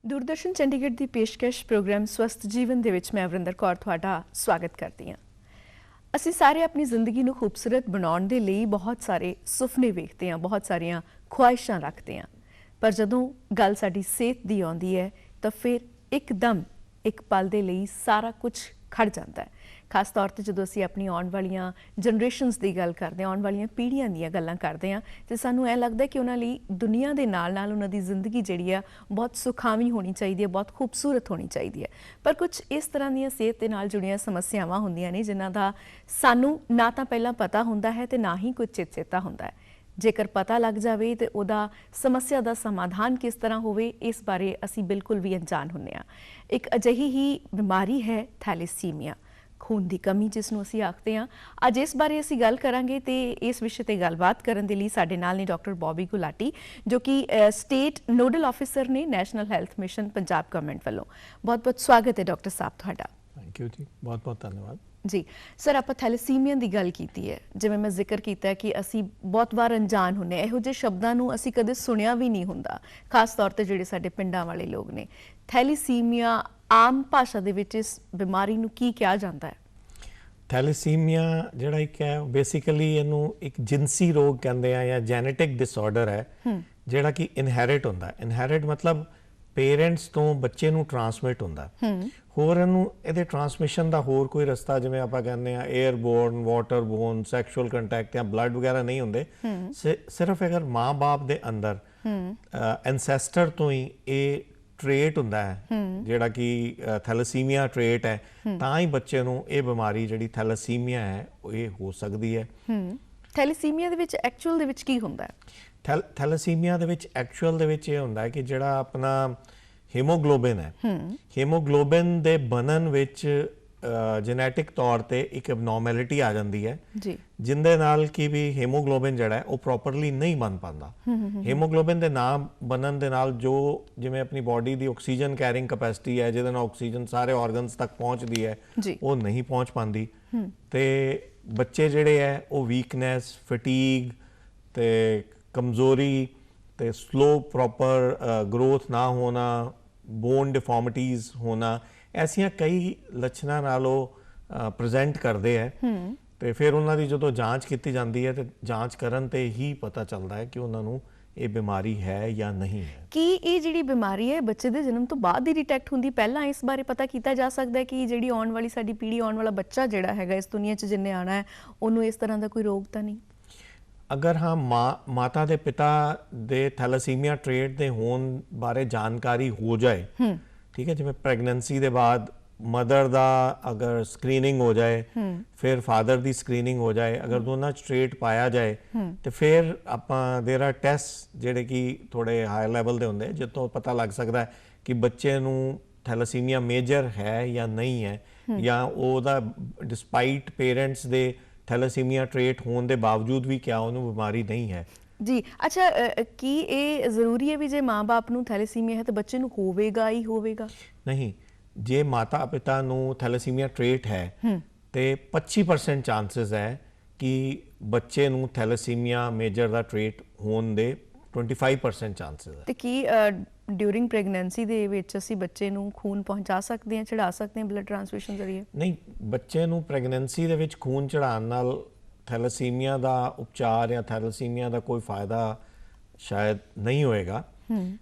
दूरदर्शन चंडीगढ़ की पेशकश प्रोग्राम स्वस्थ जीवन दे विच मैं अवरिंदर कौर तुहाडा स्वागत करती हाँ। असी सारे अपनी जिंदगी को खूबसूरत बनाने के लिए बहुत सारे सुपने वेखते हैं, बहुत सारिया ख्वाहिशां रखते हैं, पर जदों गल साडी सेहत की आउंदी है तो फिर एकदम एक पल के लिए सारा कुछ खड़ जाता है। खास तौर पर जो असी अपनी आने वाली जनरेशनस की गल करते हैं, आने वाली पीढ़ियां दी गल्लां करते हैं, तो सानू ऐ लगता है कि उन्होंने दुनिया के नाल उन्हों की जिंदगी जी है बहुत सुखावी होनी चाहिए, बहुत खूबसूरत होनी चाहिए। पर कुछ इस तरह दी सेहत के नाल जुड़िया समस्यावां होंदियां ने जिन्हां दा सानू ना तो पहला पता होंदा है तो ना ही कुछ चेता होंदा है। जेकर पता लग जाए तो उहदा समस्या का समाधान किस तरह होवे, इस बारे असी बिल्कुल भी अनजान हुंदे आ। एक अजिही ही बीमारी है थैलेसीमिया, खून की कमी जिसनों असी आखते हैं। अज इस बारे असी गल करांगे ते इस विषय पर गलबात करने के लिए साडे नाल ने डॉक्टर बॉबी गुलाटी जो कि स्टेट नोडल ऑफिसर ने national health mission Punjab government वालों। बहुत बहुत स्वागत है डॉक्टर साहब तुहाडा। थैंक यू जी, बहुत बहुत धन्यवाद जी। सर आप थैलेसीमिया की गल की है, जिवें मैं जिक्र किया कि असी बहुत बार अनजान होंने, इहो जे शब्दों असी कदे सुनिया भी नहीं होंदा, खास तौर पर जिहड़े साडे पिंडां वाले लोग ने। थैलेसीमिया आम भाषा दे विच इस बीमारी नूं की कहा जाता है? थैलेसीमिया जिहड़ा एक है बेसिकली इनू एक जिनसी रोग कहते हैं या जेनेटिक डिसऑर्डर है जिहड़ा कि इनहेरिट होंदा है। इनहेरिट मतलब पेरेंट्स तो बच्चे नूं ट्रांसमिट होंदा। होर इनू इहदे ट्रांसमिशन का होर कोई रस्ता जिवें आपां कहंदे आ एयरबोर्न, वाटरबोर्न, सैक्शुअल कंटैक्ट या ब्लड वगैरह नहीं होंदे। सिर्फ अगर माँ बाप दे अंदर एंसैस्टर तो ही ये ट्रेट होंदा है जिहड़ा कि थैलेसीमिया ट्रेट है, तां ही बच्चे नूं ये बीमारी जिहड़ी थैलेसीमिया है ये हो सकती है। थैलेसीमिया दे विच एक्चुअल दे विच की हुंदा है? थैलेसीमिया दे विच एक्चुअल दे विच ये हुंदा है कि जिहड़ा अपना हीमोग्लोबिन है, हीमोग्लोबिन दे बनन विच जेनेटिक तौर पे एक एबनॉर्मैलिटी आ जाती है जी, जिंदे नाल कि भी हीमोग्लोबिन जिहड़ा है वो प्रॉपरली नहीं बन पाता। हीमोग्लोबिन दे ना बनन दे नाल जो जिवें अपनी बॉडी दी ऑक्सीजन कैरिंग कैपेसिटी है जिहदे नाल ऑक्सीजन सारे ऑर्गनस तक पहुंचती है वो नहीं पहुंच पाती ते बच्चे जिहड़े है वो वीकनेस, फटीग ते कमजोरी ते स्लो प्रॉपर ग्रोथ ना होना, बोन डिफॉर्मिटीज़ होना, ऐसिया कई लक्षणों नालों प्रेजेंट करते हैं। तो फिर उन्होंने जो जाँच की जाती है तो जाँच करन ते ही पता चलता है कि उन्होंने ये बीमारी है या नहीं है। कि ये जिहड़ी बीमारी है बच्चे के जन्म तो बाद ही डिटैक्ट होंदी, पहला इस बारे पता किया जा सकता है कि जिहड़ी आने वाली साडी पीढ़ी, आने वाला बच्चा जिहड़ा हैगा इस दुनिया च जिन्ने आना है उन्होंने इस तरह का कोई रोग तो नहीं? अगर हाँ माता दे पिता दे थैलेसीमिया ट्रेट दे होन बारे जानकारी हो जाए, ठीक है, जिवें प्रेगनेंसी के बाद मदर दा अगर स्क्रीनिंग हो जाए फिर फादर दी स्क्रीनिंग हो जाए, अगर दोनों ट्रेट पाया जाए तो फिर आपां देयर आर टेस्ट जिहड़े कि थोड़े हाई लैवल दे हुंदे जितों पता लग सकता है कि बच्चे नूं थैलेसीमिया मेजर है या नहीं है, या ओहदा डिस्पाइट पेरेंट्स दे थैलेसीमिया ट्रेट होने के बावजूद भी क्या उन्होंने बीमारी नहीं है। जी अच्छा, कि ये जरूरी है भी जे माँ बाप नूं थैलेसीमिया है तो बच्चे नूं होवेगा ही होवेगा? नहीं, जे माता पिता नूं थैलेसीमिया ट्रेट है तो 25% चांसेस है कि बच्चे नूं थैलेसीमिया मेजर दा ट्रेट होने दे 25% चांसेस है। तो कि ड्यूरिंग प्रेगनेंसी दे विच असीं बच्चे नूं खून पहुंचा सकते हैं, चढ़ा सकते हैं ब्लड ट्रांसफ्यूजन जरिए? नहीं, बच्चे नूं प्रेगनेंसी दे विच खून चढ़ाउण नाल थैलेसीमिया का उपचार या थैलेसीमिया का कोई फायदा शायद नहीं होएगा।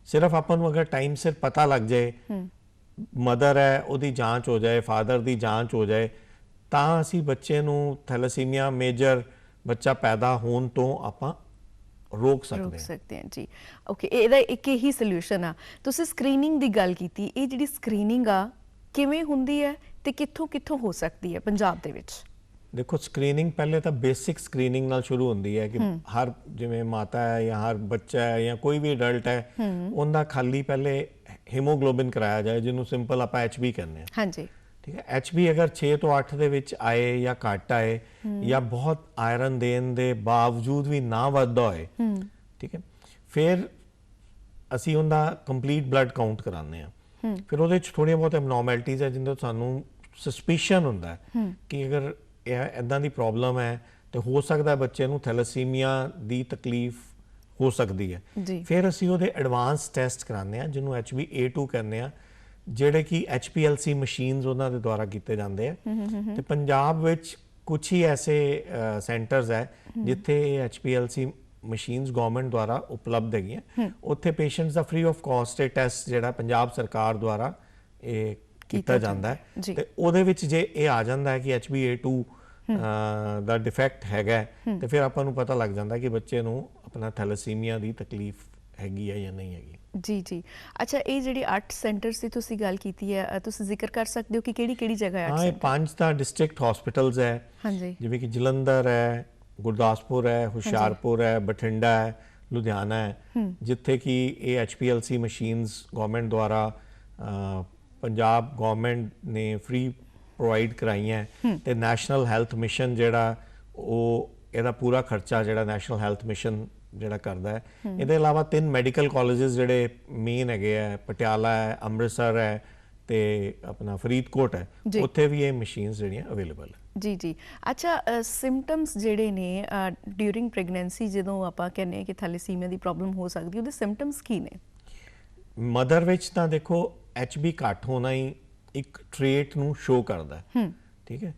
सिर्फ अपन नूं अगर टाइम सिर पता लग जाए, मदर है उसकी जाँच हो जाए, फादर की जाँच हो जाए, तां असी बच्चे नूं थैलेसीमिया मेजर बच्चा पैदा होने तो आपां रोक सकते हैं। जी ओके, ਇਹਦਾ ਇੱਕ ਹੀ ਸੋਲੂਸ਼ਨ ਆ। ਤੁਸੀਂ ਸਕਰੀਨਿੰਗ ਦੀ ਗੱਲ ਕੀਤੀ, ਇਹ ਜਿਹੜੀ ਸਕਰੀਨਿੰਗ ਆ ਕਿਵੇਂ ਹੁੰਦੀ ਹੈ ਤੇ ਕਿੱਥੋਂ ਕਿੱਥੋਂ ਹੋ ਸਕਦੀ ਹੈ ਪੰਜਾਬ ਦੇ ਵਿੱਚ? देखो, स्क्रीनिंग पहले तो बेसिक स्क्रीनिंग नाल शुरू होंदी है कि हर जिवें माता है या हर बच्चा है या कोई भी अडल्ट है उनका खाली पहले हीमोग्लोबिन कराया जाए जिन्होंने सिंपल आप HB कहते हैं। हाँ जी, ठीक है। HB अगर 6 तो 8 ਦੇ ਵਿੱਚ ਆਏ ਜਾਂ ਘੱਟ ਆਏ ਜਾਂ ਬਹੁਤ ਆਇਰਨ ਦੇਣ ਦੇ ਬਾਵਜੂਦ ਵੀ ਨਾ ਵੱਧਦਾ ਹੋਏ, ਠੀਕ ਹੈ, ਫਿਰ ਅਸੀਂ ਉਹਦਾ ਕੰਪਲੀਟ ਬਲੱਡ ਕਾਊਂਟ ਕਰਾਉਂਦੇ ਆ। ਫਿਰ ਉਹਦੇ ਵਿੱਚ ਥੋੜ੍ਹੀਆਂ ਬਹੁਤ ਐਬਨੋਰਮੈਲਿਟੀਜ਼ ਹੈ ਜਿੰਦੇ ਸਾਨੂੰ ਸਸਪੀਸ਼ਨ ਹੁੰਦਾ ਕਿ ਅਗਰ ਇਹ ਇਦਾਂ ਦੀ ਪ੍ਰੋਬਲਮ ਹੈ ਤੇ ਹੋ ਸਕਦਾ ਬੱਚੇ ਨੂੰ ਥੈਲੇਸੀਮੀਆ ਦੀ ਤਕਲੀਫ ਹੋ ਸਕਦੀ ਹੈ। ਜੀ। ਫਿਰ ਅਸੀਂ ਉਹਦੇ ਐਡਵਾਂਸ ਟੈਸਟ ਕਰਾਉਂਦੇ ਆ ਜਿਹਨੂੰ HbA2 ਕਹਿੰਦੇ ਆ, ਜਿਹੜੇ ਕਿ HPLC ਮਸ਼ੀਨਸ ਉਹਨਾਂ ਦੇ ਦੁਆਰਾ ਕੀਤੇ ਜਾਂਦੇ ਆ। ਤੇ ਪੰਜਾਬ ਵਿੱਚ ਕੁਝ ਹੀ ਐਸੇ ਸੈਂਟਰਸ ਹੈ ਜਿੱਥੇ HPLC ਮਸ਼ੀਨਸ ਗਵਰਨਮੈਂਟ ਦੁਆਰਾ ਉਪਲਬਧ ਹੈਗੀਆਂ। ਉੱਥੇ patients the free of cost ਇਹ ਟੈਸਟ ਜਿਹੜਾ ਪੰਜਾਬ ਸਰਕਾਰ ਦੁਆਰਾ ਇਹ ਕੀਤਾ ਜਾਂਦਾ ਹੈ। ਤੇ ਉਹਦੇ ਵਿੱਚ ਜੇ ਇਹ ਆ ਜਾਂਦਾ ਹੈ ਕਿ HbA2 ਦਾ ਡਿਫੈਕਟ ਹੈਗਾ ਤੇ ਫਿਰ ਆਪਾਂ ਨੂੰ ਪਤਾ ਲੱਗ ਜਾਂਦਾ ਕਿ ਬੱਚੇ ਨੂੰ ਆਪਣਾ ਥੈਲੇਸੀਮੀਆ ਦੀ ਤਕਲੀਫ ਹੈਗੀ ਹੈ ਜਾਂ ਨਹੀਂ ਹੈਗੀ। ਜੀ ਜੀ। ਅੱਛਾ, ਇਹ ਜਿਹੜੀ 8 ਸੈਂਟਰਸ ਦੀ ਤੁਸੀਂ ਗੱਲ ਕੀਤੀ ਹੈ, ਤੁਸੀਂ ਜ਼ਿਕਰ ਕਰ ਸਕਦੇ ਹੋ ਕਿ ਕਿਹੜੀ ਜਗ੍ਹਾ ਹੈ? ਹਾਂ, ਇਹ 5 ਤਾਂ ਡਿਸਟ੍ਰਿਕਟ ਹਸਪੀਟਲਸ ਹੈ। ਹਾਂਜੀ। ਜਿਵੇਂ ਕਿ ਜਲੰਧਰ ਹੈ, ਗੁਰਦਾਸਪੁਰ ਹੈ, ਹੁਸ਼ਿਆਰਪੁਰ ਹੈ, ਬਠਿੰਡਾ ਹੈ, ਲੁਧਿਆਣਾ ਹੈ, ਜਿੱਥੇ ਕਿ ਇਹ HPLC ਮਸ਼ੀਨਸ ਗਵਰਨਮੈਂਟ ਦੁਆਰਾ ਪੰਜਾਬ ਗਵਰਨਮੈਂਟ ਨੇ ਫ੍ਰੀ ਪ੍ਰੋਵਾਈਡ ਕਰਾਈਆਂ। ਤੇ ਨੈਸ਼ਨਲ ਹੈਲਥ ਮਿਸ਼ਨ ਜਿਹੜਾ ਉਹ ਇਹਦਾ ਪੂਰਾ ਖਰਚਾ ਜਿਹੜਾ ਨੈਸ਼ਨਲ ਹੈਲਥ ਮਿਸ਼ਨ ਜਿਹੜਾ ਕਰਦਾ ਹੈ। ਇਹਦੇ ਇਲਾਵਾ 3 ਮੈਡੀਕਲ ਕਾਲਜਸ ਜਿਹੜੇ ਮੇਨ ਹੈਗੇ ਆ, ਪਟਿਆਲਾ ਹੈ, ਅੰਮ੍ਰਿਤਸਰ ਹੈ ਤੇ ਆਪਣਾ ਫਰੀਦਕੋਟ ਹੈ, ਉੱਥੇ ਵੀ ਇਹ ਮਸ਼ੀਨਸ ਜਿਹੜੀਆਂ ਅਵੇਲੇਬਲ ਹੈ। ਜੀ ਜੀ। ਅੱਛਾ, ਸਿੰਪਟਮਸ ਜਿਹੜੇ ਨੇ ਡਿਊਰਿੰਗ ਪ੍ਰੈਗਨੈਂਸੀ ਜਦੋਂ ਆਪਾਂ ਕਹਿੰਦੇ ਹਾਂ ਕਿ ਥੈਲੇਸੀਮੀਆ ਦੀ ਪ੍ਰੋਬਲਮ ਹੋ ਸਕਦੀ, ਉਹਦੇ ਸਿੰਪਟਮਸ ਕੀ ਨੇ? ਮਦਰ ਵਿੱਚ ਤਾਂ ਦੇਖੋ HB ਘੱਟ ਹੋਣਾ ਹੀ ਇੱਕ ਟ੍ਰੇਟ ਨੂੰ ਸ਼ੋ ਕਰਦਾ ਹੈ, ਠੀਕ ਹੈ।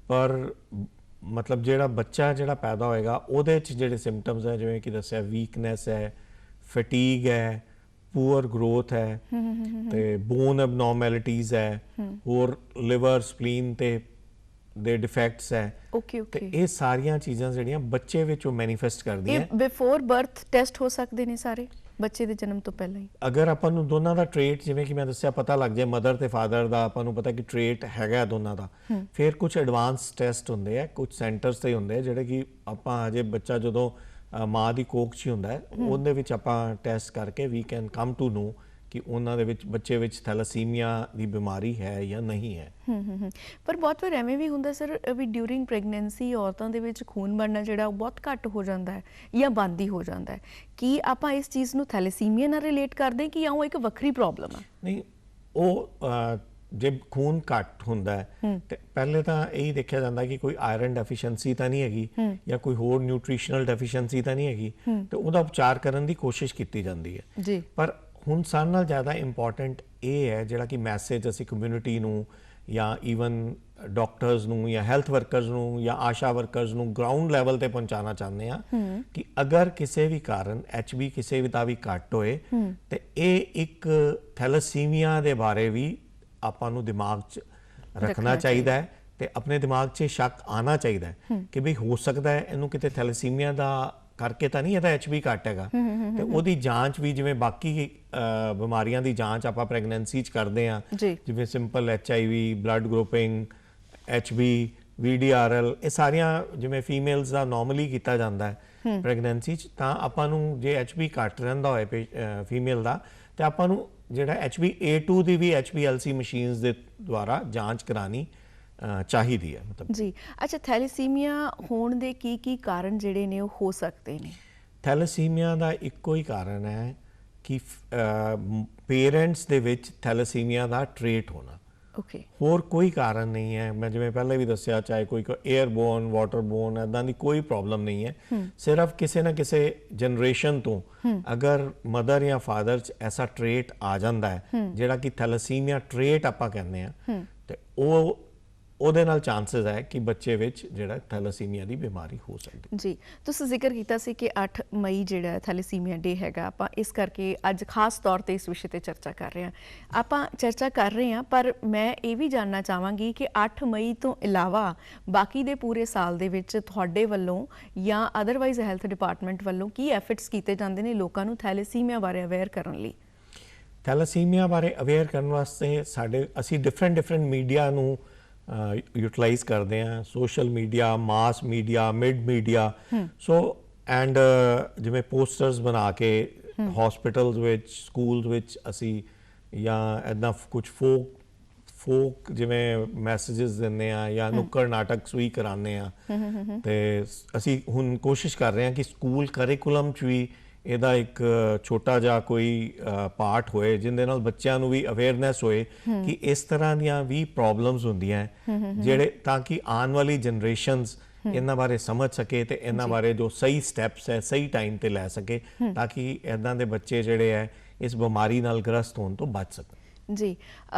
ਪਰ ਮਤਲਬ ਜਿਹੜਾ ਬੱਚਾ ਜਿਹੜਾ ਪੈਦਾ ਹੋਏਗਾ ਉਹਦੇ 'ਚ ਜਿਹੜੇ ਸਿੰਪਟਮਸ ਹੈ, ਜਿਵੇਂ ਕਿ ਦੱਸਿਆ, ਵੀਕਨੈਸ ਹੈ, ਫਟੀਗ ਹੈ, ਪੂਅਰ ਗਰੋਥ ਹੈ ਤੇ ਬੋਨ ਐਬਨੋਰਮੈਲਿਟੀਜ਼ ਹੈ, ਹੋਰ ਲਿਵਰ ਸਪਲੀਨ ਤੇ ਦੇ ਡਿਫੈਕਟਸ ਹੈ। ਓਕੇ। ਤੇ ਇਹ ਸਾਰੀਆਂ ਚੀਜ਼ਾਂ ਜਿਹੜੀਆਂ ਬੱਚੇ ਵਿੱਚ ਉਹ ਮੈਨੀਫੈਸਟ ਕਰਦੀਆਂ। ਇਹ ਬਿਫੋਰ ਬਰਥ ਟੈਸਟ ਹੋ ਸਕਦੇ ਨੇ ਸਾਰੇ, ਬੱਚੇ ਦੇ ਜਨਮ ਤੋਂ ਪਹਿਲਾਂ ਹੀ? ਅਗਰ ਆਪਾਂ ਨੂੰ ਦੋਨਾਂ ਦਾ ਟ੍ਰੇਟ, ਜਿਵੇਂ ਕਿ ਮੈਂ ਦੱਸਿਆ, ਪਤਾ ਲੱਗ ਜਾਏ ਮਦਰ ਤੇ ਫਾਦਰ ਦਾ, ਆਪਾਂ ਨੂੰ ਪਤਾ ਕਿ ਟ੍ਰੇਟ ਹੈਗਾ ਦੋਨਾਂ ਦਾ, ਫਿਰ ਕੁਝ ਐਡਵਾਂਸ ਟੈਸਟ ਹੁੰਦੇ ਆ, ਕੁਝ ਸੈਂਟਰਸ ਤੇ ਹੁੰਦੇ ਆ ਜਿਹੜੇ ਕਿ ਆਪਾਂ ਹਜੇ ਬੱਚਾ ਜਦੋਂ ਮਾਂ ਦੀ ਕੋਖ 'ਚ ਹੁੰਦਾ ਹੈ ਉਹਦੇ ਵਿੱਚ ਆਪਾਂ ਟੈਸਟ ਕਰਕੇ ਵੀ ਕੈਨ ਕਮ ਟੂ ਨੋ ਕਿ ਉਹਨਾਂ ਦੇ ਵਿੱਚ ਬੱਚੇ ਵਿੱਚ ਥੈਲੇਸੀਮੀਆ ਦੀ ਬਿਮਾਰੀ ਹੈ ਜਾਂ ਨਹੀਂ ਹੈ। ਪਰ ਬਹੁਤ ਵਾਰ ਐਵੇਂ ਵੀ ਹੁੰਦਾ ਸਰ ਵੀ ਡਿਊਰਿੰਗ ਪ੍ਰੈਗਨੈਂਸੀ ਔਰਤਾਂ ਦੇ ਵਿੱਚ ਖੂਨ ਬਣਨਾ ਜਿਹੜਾ ਉਹ ਬਹੁਤ ਘੱਟ ਹੋ ਜਾਂਦਾ ਹੈ ਜਾਂ ਬੰਦ ਹੀ ਹੋ ਜਾਂਦਾ ਹੈ। ਕੀ ਆਪਾਂ ਇਸ ਚੀਜ਼ ਨੂੰ ਥੈਲੇਸੀਮੀਆ ਨਾਲ ਰਿਲੇਟ ਕਰਦੇ ਕਿ ਜਾਂ ਉਹ ਇੱਕ ਵੱਖਰੀ ਪ੍ਰੋਬਲਮ ਆ? ਨਹੀਂ, ਉਹ ਜੇ ਖੂਨ ਘੱਟ ਹੁੰਦਾ ਹੈ ਤੇ ਪਹਿਲੇ ਤਾਂ ਇਹੀ ਦੇਖਿਆ ਜਾਂਦਾ ਕਿ ਕੋਈ ਆਇਰਨ ਡੈਫੀਸ਼ੀਐਂਸੀ ਤਾਂ ਨਹੀਂ ਹੈਗੀ ਜਾਂ ਕੋਈ ਹੋਰ ਨਿਊਟ੍ਰੀਸ਼ਨਲ ਡੈਫੀਸ਼ੀਐਂਸੀ ਤਾਂ ਨਹੀਂ ਹੈਗੀ, ਤੇ ਉਹਦਾ ਉਪਚਾਰ ਕਰਨ ਦੀ ਕੋਸ਼ਿਸ਼ ਕੀਤੀ ਜਾਂਦੀ ਹੈ ਜੀ। ਪਰ ਹੁਣ ਸਾਰਿਆਂ ਨਾਲ ਜ਼ਿਆਦਾ ਇੰਪੋਰਟੈਂਟ ਇਹ ਹੈ ਜਿਹੜਾ ਕਿ ਮੈਸੇਜ ਅਸੀਂ ਕਮਿਊਨਿਟੀ ਨੂੰ ਜਾਂ ਈਵਨ ਡਾਕਟਰਸ ਨੂੰ ਜਾਂ ਹੈਲਥ ਵਰਕਰਸ ਨੂੰ ਜਾਂ ਆਸ਼ਾ ਵਰਕਰਸ ਨੂੰ ਗਰਾਊਂਡ ਲੈਵਲ ਤੇ ਪਹੁੰਚਾਉਣਾ ਚਾਹੁੰਦੇ ਆ ਕਿ ਅਗਰ ਕਿਸੇ ਵੀ ਕਾਰਨ HB ਕਿਸੇ ਵੀ ਦਾ ਵੀ ਘੱਟ ਹੋਏ ਤੇ ਇਹ ਇੱਕ ਥੈਲੇਸੀਮੀਆ ਦੇ ਬਾਰੇ ਵੀ ਆਪਾਂ ਨੂੰ ਦਿਮਾਗ 'ਚ ਰੱਖਣਾ ਚਾਹੀਦਾ ਹੈ ਤੇ ਆਪਣੇ ਦਿਮਾਗ 'ਚ ਸ਼ੱਕ ਆਉਣਾ ਚਾਹੀਦਾ ਹੈ ਕਿ ਵੀ ਹੋ ਸਕਦਾ ਹੈ ਇਹਨੂੰ ਕਿਤੇ ਥੈਲੇਸੀਮੀਆ ਦਾ ਕਰਕੇ ਤਾਂ ਨਹੀਂ ਇਹਦਾ HB ਘੱਟ ਹੈਗਾ। ਤੇ ਉਹਦੀ ਜਾਂਚ ਵੀ ਜਿਵੇਂ ਬਾਕੀ ਬਿਮਾਰੀਆਂ ਦੀ ਜਾਂਚ ਆਪਾਂ ਪ੍ਰੈਗਨੈਂਸੀ 'ਚ ਕਰਦੇ ਆ, ਜਿਵੇਂ simple HIV, blood grouping, HB, VDRL, ਇਹ ਸਾਰੀਆਂ ਜਿਵੇਂ ਫੀਮੇਲਸ ਦਾ ਨਾਰਮਲੀ ਕੀਤਾ ਜਾਂਦਾ ਹੈ ਪ੍ਰੈਗਨੈਂਸੀ 'ਚ, ਤਾਂ ਆਪਾਂ ਨੂੰ ਜੇ HB ਘੱਟ ਰਹਿੰਦਾ ਹੋਏ ਫੀਮੇਲ ਦਾ ਤੇ ਆਪਾਂ ਨੂੰ ਜਿਹੜਾ HbA2 ਦੀ ਵੀ HPLC ਮਸ਼ੀਨਸ ਦੇ ਦੁਆਰਾ ਜਾਂਚ ਕਰਾਣੀ ਚਾਹੀਦੀ ਹੈ ਮਤਲਬ ਜੀ। ਅੱਛਾ, ਥੈਲੇਸੀਮੀਆ ਹੋਣ ਦੇ ਕੀ ਕਾਰਨ ਜਿਹੜੇ ਨੇ ਉਹ ਹੋ ਸਕਦੇ ਨੇ? ਥੈਲੇਸੀਮੀਆ ਦਾ ਇੱਕੋ ਹੀ ਕਾਰਨ ਹੈ ਕਿ ਪੇਰੈਂਟਸ ਦੇ ਵਿੱਚ ਥੈਲੇਸੀਮੀਆ ਦਾ ਟ੍ਰੇਟ ਹੋਣਾ। ਓਕੇ। ਹੋਰ ਕੋਈ ਕਾਰਨ ਨਹੀਂ ਹੈ। ਮੈਂ ਜਿਵੇਂ ਪਹਿਲੇ ਵੀ ਦੱਸਿਆ, ਚਾਹੇ ਕੋਈ 에ਅਰਬੋਰਨ, ਵਾਟਰਬੋਰਨ, ਇੱਦਾਂ ਦੀ ਕੋਈ ਪ੍ਰੋਬਲਮ ਨਹੀਂ ਹੈ। ਸਿਰਫ ਕਿਸੇ ਨਾ ਕਿਸੇ ਜਨਰੇਸ਼ਨ ਤੋਂ ਅਗਰ ਮਦਰ ਜਾਂ ਫਾਦਰ 'ਚ ਐਸਾ ਟ੍ਰੇਟ ਆ ਜਾਂਦਾ ਹੈ ਜਿਹੜਾ ਕਿ ਥੈਲੇਸੀਮੀਆ ਟ੍ਰੇਟ ਆਪਾਂ ਕਹਿੰਦੇ ਆ, ਤੇ ਉਹਦੇ ਨਾਲ ਚਾਂਸਸ ਹੈ ਕਿ ਬੱਚੇ ਵਿੱਚ ਜਿਹੜਾ ਥੈਲੇਸੀਮੀਆ ਦੀ ਬਿਮਾਰੀ ਹੋ ਸਕਦੀ ਜੀ। ਤੁਸੀਂ ਜ਼ਿਕਰ ਕੀਤਾ ਸੀ ਕਿ 8 ਮਈ ਜਿਹੜਾ ਥੈਲੇਸੀਮੀਆ ਡੇ ਹੈਗਾ, ਆਪਾਂ ਇਸ ਕਰਕੇ ਅੱਜ ਖਾਸ ਤੌਰ ਤੇ ਇਸ ਵਿਸ਼ੇ ਤੇ ਚਰਚਾ ਕਰ ਰਹੇ ਹਾਂ। ਪਰ ਮੈਂ ਇਹ ਵੀ ਜਾਣਨਾ ਚਾਹਾਂਗੀ ਕਿ 8 ਮਈ ਤੋਂ ਇਲਾਵਾ ਬਾਕੀ ਦੇ ਪੂਰੇ ਸਾਲ ਦੇ ਵਿੱਚ ਤੁਹਾਡੇ ਵੱਲੋਂ ਜਾਂ ਅਦਰਵਾਈਜ਼ ਹੈਲਥ ਡਿਪਾਰਟਮੈਂਟ ਵੱਲੋਂ ਕੀ ਐਫਰਟਸ ਕੀਤੇ ਜਾਂਦੇ ਨੇ ਲੋਕਾਂ ਨੂੰ ਥੈਲੇਸੀਮੀਆ ਬਾਰੇ ਅਵੇਅਰ ਕਰਨ ਲਈ? ਥੈਲੇਸੀਮੀਆ ਬਾਰੇ ਅਵੇਅਰ ਕਰਨ ਵਾਸਤੇ ਅਸੀਂ ਡਿਫਰੈਂਟ ਮੀਡੀਆ ਨੂੰ ਯੂਟਿਲਾਈਜ਼ ਕਰਦੇ ਹਾਂ, social media, mass media, mid media, and ਜਿਵੇਂ ਪੋਸਟਰਸ ਬਣਾ ਕੇ ਹਸਪੀਟਲਸ ਵਿੱਚ, ਸਕੂਲਸ ਵਿੱਚ ਅਸੀਂ ਜਾਂ ਇੱਦਾਂ ਕੁਝ ਫੋਕ ਜਿਵੇਂ ਮੈਸੇजेस ਦਿੰਦੇ ਆ ਜਾਂ ਨੁੱਕੜ ਨਾਟਕ ਵੀ ਕਰਾਉਂਦੇ ਆ। ਤੇ ਅਸੀਂ ਹੁਣ ਕੋਸ਼ਿਸ਼ ਕਰ ਰਹੇ ਹਾਂ ਕਿ ਸਕੂਲ ਕਰਿਕੂਲਮ 'ਚ ਵੀ ਇਹਦਾ ਇੱਕ ਛੋਟਾ ਜਿਹਾ ਕੋਈ ਪਾਰਟ ਹੋਏ ਜਿਹਦੇ ਨਾਲ ਬੱਚਿਆਂ ਨੂੰ ਵੀ ਅਵੇਅਰਨੈਸ ਹੋਏ ਕਿ ਇਸ ਤਰ੍ਹਾਂ ਦੀਆਂ ਵੀ ਪ੍ਰੋਬਲਮਸ ਹੁੰਦੀਆਂ ਜਿਹੜੇ, ਤਾਂ ਕਿ ਆਉਣ ਵਾਲੀ ਜਨਰੇਸ਼ਨਸ ਇਹਨਾਂ ਬਾਰੇ ਸਮਝ ਸਕੇ ਤੇ ਇਹਨਾਂ ਬਾਰੇ ਜੋ ਸਹੀ ਸਟੈਪਸ ਹੈ ਸਹੀ ਟਾਈਮ ਤੇ ਲੈ ਸਕੇ ਤਾਂ ਕਿ ਇਦਾਂ ਦੇ ਬੱਚੇ ਜਿਹੜੇ ਹੈ ਇਸ ਬਿਮਾਰੀ ਨਾਲ ਗ੍ਰਸਤ ਹੋਣ ਤੋਂ ਬਚ ਸਕਣ। ਜੀ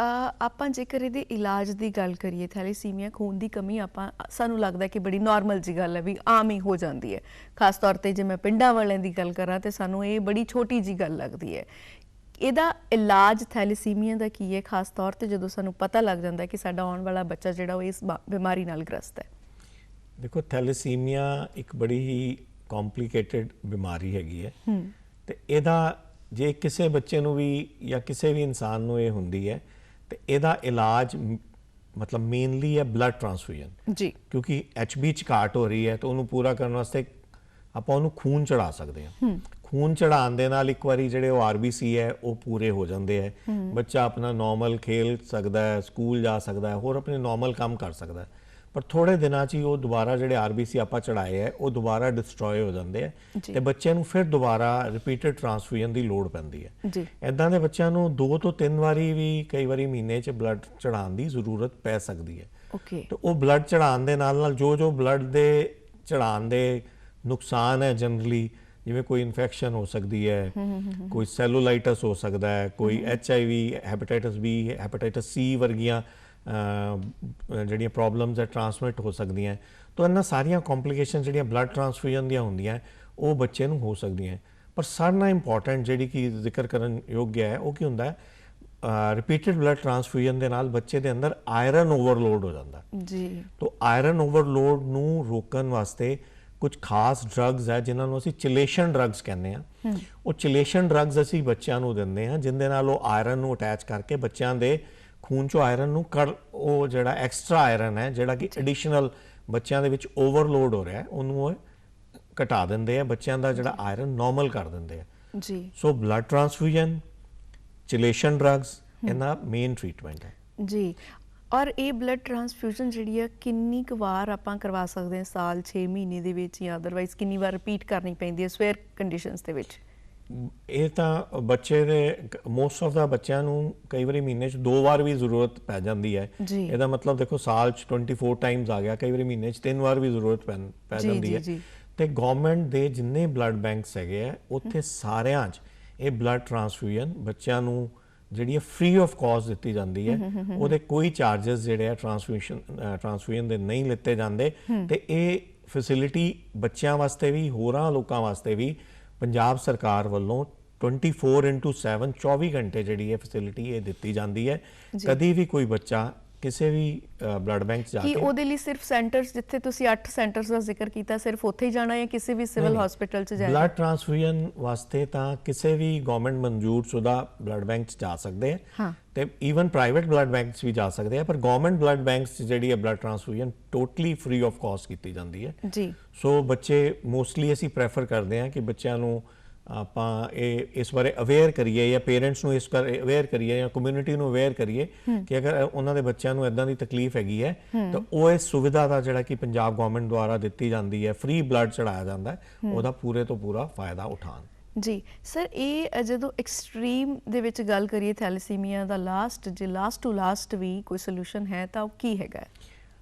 ਆਪਾਂ ਜੇਕਰ ਇਹਦੇ ਇਲਾਜ ਦੀ ਗੱਲ ਕਰੀਏ, ਥੈਲੇਸੀਮੀਆ ਖੂਨ ਦੀ ਕਮੀ ਆਪਾਂ ਸਾਨੂੰ ਲੱਗਦਾ ਕਿ ਬੜੀ ਨਾਰਮਲ ਜੀ ਗੱਲ ਹੈ, ਵੀ ਆਮ ਹੀ ਹੋ ਜਾਂਦੀ ਹੈ। ਖਾਸ ਤੌਰ ਤੇ ਜੇ ਮੈਂ ਪਿੰਡਾਂ ਵਾਲਿਆਂ ਦੀ ਗੱਲ ਕਰਾਂ ਤੇ ਸਾਨੂੰ ਇਹ ਬੜੀ ਛੋਟੀ ਜੀ ਗੱਲ ਲੱਗਦੀ ਹੈ। ਇਹਦਾ ਇਲਾਜ ਥੈਲੇਸੀਮੀਆ ਦਾ ਕੀ ਹੈ, ਖਾਸ ਤੌਰ ਤੇ ਜਦੋਂ ਸਾਨੂੰ ਪਤਾ ਲੱਗ ਜਾਂਦਾ ਕਿ ਸਾਡਾ ਆਉਣ ਵਾਲਾ ਬੱਚਾ ਜਿਹੜਾ ਉਹ ਇਸ ਬਿਮਾਰੀ ਨਾਲ ਗ੍ਰਸਤ ਹੈ? ਦੇਖੋ, ਥੈਲੇਸੀਮੀਆ ਇੱਕ ਬੜੀ ਹੀ ਕੰਪਲਿਕੇਟਿਡ ਬਿਮਾਰੀ ਹੈਗੀ ਹੈ ਤੇ ਇਹਦਾ ਜੇ ਕਿਸੇ ਬੱਚੇ ਨੂੰ ਵੀ ਜਾਂ ਕਿਸੇ ਵੀ ਇਨਸਾਨ ਨੂੰ ਇਹ ਹੁੰਦੀ ਹੈ ਤੇ ਇਹਦਾ ਇਲਾਜ ਮਤਲਬ ਮੇਨਲੀ ਹੈ ਬਲੱਡ ਟ੍ਰਾਂਸਫਿਊਜ਼ਨ ਜੀ, ਕਿਉਂਕਿ HB 'ਚ ਘਾਟ ਹੋ ਰਹੀ ਹੈ ਤਾਂ ਉਹਨੂੰ ਪੂਰਾ ਕਰਨ ਵਾਸਤੇ ਆਪਾਂ ਉਹਨੂੰ ਖੂਨ ਚੜਾ ਸਕਦੇ ਹਾਂ। ਖੂਨ ਚੜਾਉਣ ਦੇ ਨਾਲ ਇੱਕ ਵਾਰੀ ਜਿਹੜੇ ਉਹ RBC ਹੈ ਉਹ ਪੂਰੇ ਹੋ ਜਾਂਦੇ ਹੈ, ਬੱਚਾ ਆਪਣਾ ਨੋਰਮਲ ਖੇਲ ਸਕਦਾ ਹੈ, ਸਕੂਲ ਜਾ ਸਕਦਾ ਹੈ, ਹੋਰ ਆਪਣੇ ਨੋਰਮਲ ਕੰਮ ਕਰ ਸਕਦਾ ਹੈ। ਪਰ ਥੋੜੇ ਦਿਨਾਂ 'ਚ ਹੀ ਉਹ ਦੁਬਾਰਾ ਜਿਹੜੇ RBC ਆਪਾਂ ਚੜਾਏ ਹੈ ਉਹ ਦੁਬਾਰਾ ਡਿਸਟਰੋਏ ਹੋ ਜਾਂਦੇ ਹੈ ਤੇ ਬੱਚਿਆਂ ਨੂੰ ਫਿਰ ਦੁਬਾਰਾ ਰਿਪੀਟਡ ਟ੍ਰਾਂਸਫਿਊਜ਼ਨ ਦੀ ਲੋੜ ਪੈਂਦੀ ਹੈ। ਇਦਾਂ ਦੇ ਬੱਚਿਆਂ ਨੂੰ 2 ਤੋਂ 3 ਵਾਰੀ ਵੀ ਕਈ ਵਾਰੀ ਮਹੀਨੇ 'ਚ ਬਲੱਡ ਚੜਾਉਣ ਦੀ ਜ਼ਰੂਰਤ ਪੈ ਸਕਦੀ ਹੈ। ਤੇ ਉਹ ਬਲੱਡ ਚੜਾਉਣ ਦੇ ਨਾਲ ਜੋ ਬਲੱਡ ਦੇ ਚੜਾਉਣ ਦੇ ਨੁਕਸਾਨ ਹੈ ਜਨਰਲੀ, ਜਿਵੇਂ ਕੋਈ ਇਨਫੈਕਸ਼ਨ ਹੋ ਸਕਦੀ ਹੈ, ਕੋਈ ਸੈਲੂਲਾਈਟਸ ਹੋ ਸਕਦਾ ਹੈ, ਕੋਈ HIV, hepatitis B, hepatitis C ਵਰਗੀਆਂ ਜਿਹੜੀਆਂ ਪ੍ਰੋਬਲਮਸ ਹੈ ਟ੍ਰਾਂਸਮਿਟ ਹੋ ਸਕਦੀਆਂ। ਤਾਂ ਇਹਨਾਂ ਸਾਰੀਆਂ ਕੰਪਲਿਕੇਸ਼ਨ ਜਿਹੜੀਆਂ ਬਲੱਡ ਟ੍ਰਾਂਸਫਿਊਜ਼ਨ ਦੀਆਂ ਹੁੰਦੀਆਂ ਉਹ ਬੱਚੇ ਨੂੰ ਹੋ ਸਕਦੀਆਂ। ਪਰ ਸਾਰਿਆਂ ਨਾਲੋਂ ਇੰਪੋਰਟੈਂਟ ਜਿਹੜੀ ਕਿ ਜ਼ਿਕਰ ਕਰਨ ਯੋਗ ਹੈ ਉਹ ਕੀ ਹੁੰਦਾ ਹੈ, ਰਿਪੀਟਡ ਬਲੱਡ ਟ੍ਰਾਂਸਫਿਊਜ਼ਨ ਦੇ ਨਾਲ ਬੱਚੇ ਦੇ ਅੰਦਰ ਆਇਰਨ ਓਵਰਲੋਡ ਹੋ ਜਾਂਦਾ ਜੀ। ਤਾਂ ਆਇਰਨ ਓਵਰਲੋਡ ਨੂੰ ਰੋਕਣ ਵਾਸਤੇ ਕੁਝ ਖਾਸ ਡਰੱਗਸ ਹੈ ਜਿਨ੍ਹਾਂ ਨੂੰ ਅਸੀਂ ਚਿਲੇਸ਼ਨ ਡਰੱਗਸ ਕਹਿੰਦੇ ਹਾਂ। ਉਹ ਚਿਲੇਸ਼ਨ ਡਰੱਗਸ ਅਸੀਂ ਬੱਚਿਆਂ ਨੂੰ ਦਿੰਦੇ ਹਾਂ ਜਿਹਦੇ ਨਾਲ ਉਹ ਆਇਰਨ ਨੂੰ ਅਟੈਚ ਕਰਕੇ ਬੱਚਿਆਂ ਦੇ ਖੂਨ 'ਚੋਂ ਆਇਰਨ ਨੂੰ ਉਹ ਜਿਹੜਾ ਐਕਸਟਰਾ ਆਇਰਨ ਹੈ ਜਿਹੜਾ ਕਿ ਐਡੀਸ਼ਨਲ ਬੱਚਿਆਂ ਦੇ ਵਿੱਚ ਓਵਰਲੋਡ ਹੋ ਰਿਹਾ ਉਹਨੂੰ ਉਹ ਘਟਾ ਦਿੰਦੇ ਆ, ਬੱਚਿਆਂ ਦਾ ਜਿਹੜਾ ਆਇਰਨ ਨਾਰਮਲ ਕਰ ਦਿੰਦੇ ਆ ਜੀ। ਸੋ ਬਲੱਡ ਟ੍ਰਾਂਸਫਿਊਜ਼ਨ, ਚਿਲੇਸ਼ਨ ਡਰੱਗਸ ਇਹਨਾਂ ਮੇਨ ਟ੍ਰੀਟਮੈਂਟ ਹੈ ਜੀ। ਔਰ ਇਹ ਬਲੱਡ ਟ੍ਰਾਂਸਫਿਊਜ਼ਨ ਜਿਹੜੀ ਆ ਕਿੰਨੀ ਕੁ ਵਾਰ ਆਪਾਂ ਕਰਵਾ ਸਕਦੇ ਹਾਂ ਸਾਲ 6 ਮਹੀਨੇ ਦੇ ਵਿੱਚ, ਜਾਂ ਅਦਰਵਾਈਜ਼ ਕਿੰਨੀ ਵਾਰ ਰਿਪੀਟ ਕਰਨੀ ਪੈਂਦੀ ਹੈ ਸਵੇਅਰ ਕੰਡੀਸ਼ਨਸ ਦੇ ਵਿੱਚ? ਇਹ ਤਾਂ ਬੱਚੇ ਦੇ ਮੋਸਟ ਆਫ ਦਾ ਬੱਚਿਆਂ ਨੂੰ ਕਈ ਵਾਰੀ ਮਹੀਨੇ 'ਚ 2 ਵਾਰ ਵੀ ਜ਼ਰੂਰਤ ਪੈ ਜਾਂਦੀ ਹੈ। ਇਹਦਾ ਮਤਲਬ ਦੇਖੋ ਸਾਲ 'ਚ 24 ਟਾਈਮਸ ਆ ਗਿਆ, ਕਈ ਵਾਰੀ ਮਹੀਨੇ 'ਚ 3 ਵਾਰ ਵੀ ਜ਼ਰੂਰਤ ਪੈ ਜਾਂਦੀ ਹੈ। ਤੇ ਗਵਰਨਮੈਂਟ ਦੇ ਜਿੰਨੇ ਬਲੱਡ ਬੈਂਕਸ ਹੈਗੇ ਆ ਉੱਥੇ ਸਾਰਿਆਂ 'ਚ ਇਹ ਬਲੱਡ ਟ੍ਰਾਂਸਫਿਊਜ਼ਨ ਬੱਚਿਆਂ ਨੂੰ ਜਿਹੜੀ ਹੈ ਫ੍ਰੀ ਆਫ ਕਾਸਟ ਦਿੱਤੀ ਜਾਂਦੀ ਹੈ। ਉਹਦੇ ਕੋਈ ਚਾਰजेस ਜਿਹੜੇ ਆ ਟ੍ਰਾਂਸਫਿਊਜ਼ਨ ਦੇ ਨਹੀਂ ਲਿੱਤੇ ਜਾਂਦੇ ਤੇ ਇਹ ਫੈਸਿਲਿਟੀ ਬੱਚਿਆਂ ਵਾਸਤੇ ਵੀ ਹੋਰਾਂ ਲੋਕਾਂ ਵਾਸਤੇ ਵੀ ਪੰਜਾਬ ਸਰਕਾਰ ਵੱਲੋਂ 24/7 24 ਘੰਟੇ ਜਿਹੜੀ ਹੈ ਫੈਸਿਲਿਟੀ ਇਹ ਦਿੱਤੀ ਜਾਂਦੀ ਹੈ। ਕਦੀ ਵੀ ਕੋਈ ਬੱਚਾ ਕਿਸੇ ਵੀ ਬਲੱਡ ਬੈਂਕ ਜਾ ਕੇ, ਉਹਦੇ ਲਈ ਸਿਰਫ ਸੈਂਟਰਸ, ਜਿੱਥੇ ਤੁਸੀਂ 8 ਸੈਂਟਰਸ ਦਾ ਜ਼ਿਕਰ ਕੀਤਾ, ਸਿਰਫ ਉੱਥੇ ਹੀ ਜਾਣਾ ਜਾਂ ਕਿਸੇ ਵੀ ਸਿਵਲ ਹਸਪੀਟਲ 'ਚ ਜਾਣਾ? ਬਲੱਡ ਟ੍ਰਾਂਸਫਿਊਜ਼ਨ ਵਾਸਤੇ ਤਾਂ ਕਿਸੇ ਵੀ ਗਵਰਨਮੈਂਟ ਮਨਜ਼ੂਰ ਸ਼ੁਦਾ ਬਲੱਡ ਬੈਂਕ 'ਚ ਜਾ ਸਕਦੇ ਆ ਤੇ ਈਵਨ ਪ੍ਰਾਈਵੇਟ ਬਲੱਡ ਬੈਂਕਸ ਵੀ ਜਾ ਸਕਦੇ ਆ। ਪਰ ਗਵਰਨਮੈਂਟ ਬਲੱਡ ਬੈਂਕਸ 'ਚ ਜਿਹੜੀ ਹੈ blood transfusion totally free of cost ਕੀਤੀ ਜਾਂਦੀ ਹੈ ਜੀ। ਸੋ ਬੱਚੇ ਮੋਸਟਲੀ ਅਸੀਂ ਪ੍ਰੈਫਰ ਕਰਦੇ ਹਾਂ ਕਿ ਬੱਚਿਆਂ ਨੂੰ ਆਪਾਂ ਇਸ ਬਾਰੇ ਅਵੇਅਰ ਕਰੀਏ ਜਾਂ ਪੇਰੈਂਟਸ ਨੂੰ ਇਸ ਬਾਰੇ ਅਵੇਅਰ ਕਰੀਏ ਜਾਂ ਕਮਿਊਨਿਟੀ ਨੂੰ ਅਵੇਅਰ ਕਰੀਏ ਕਿ ਅਗਰ ਉਹਨਾਂ ਦੇ ਬੱਚਿਆਂ ਨੂੰ ਇਦਾਂ ਦੀ ਤਕਲੀਫ ਹੈਗੀ ਹੈ ਤਾਂ ਉਹ ਇਸ ਸੁਵਿਧਾ ਦਾ ਜਿਹੜਾ ਕਿ ਪੰਜਾਬ ਗਵਰਨਮੈਂਟ ਦੁਆਰਾ ਦਿੱਤੀ ਜਾਂਦੀ ਹੈ, ਫ੍ਰੀ ਬਲੱਡ ਚੜਾਇਆ ਜਾਂਦਾ ਹੈ, ਉਹਦਾ ਪੂਰੇ ਤੋਂ ਪੂਰਾ ਫਾਇਦਾ ਉਠਾਉਣ ਜੀ। ਸਰ, ਇਹ ਜਦੋਂ ਐਕਸਟ੍ਰੀਮ ਦੇ ਵਿੱਚ ਗੱਲ ਕਰੀਏ ਥੈਲੇਸੀਮੀਆ ਦਾ ਲਾਸਟ ਟੂ ਲਾਸਟ ਵੀ ਕੋਈ ਸੋਲੂਸ਼ਨ ਹੈ ਤਾਂ ਉਹ ਕੀ ਹੈਗਾ?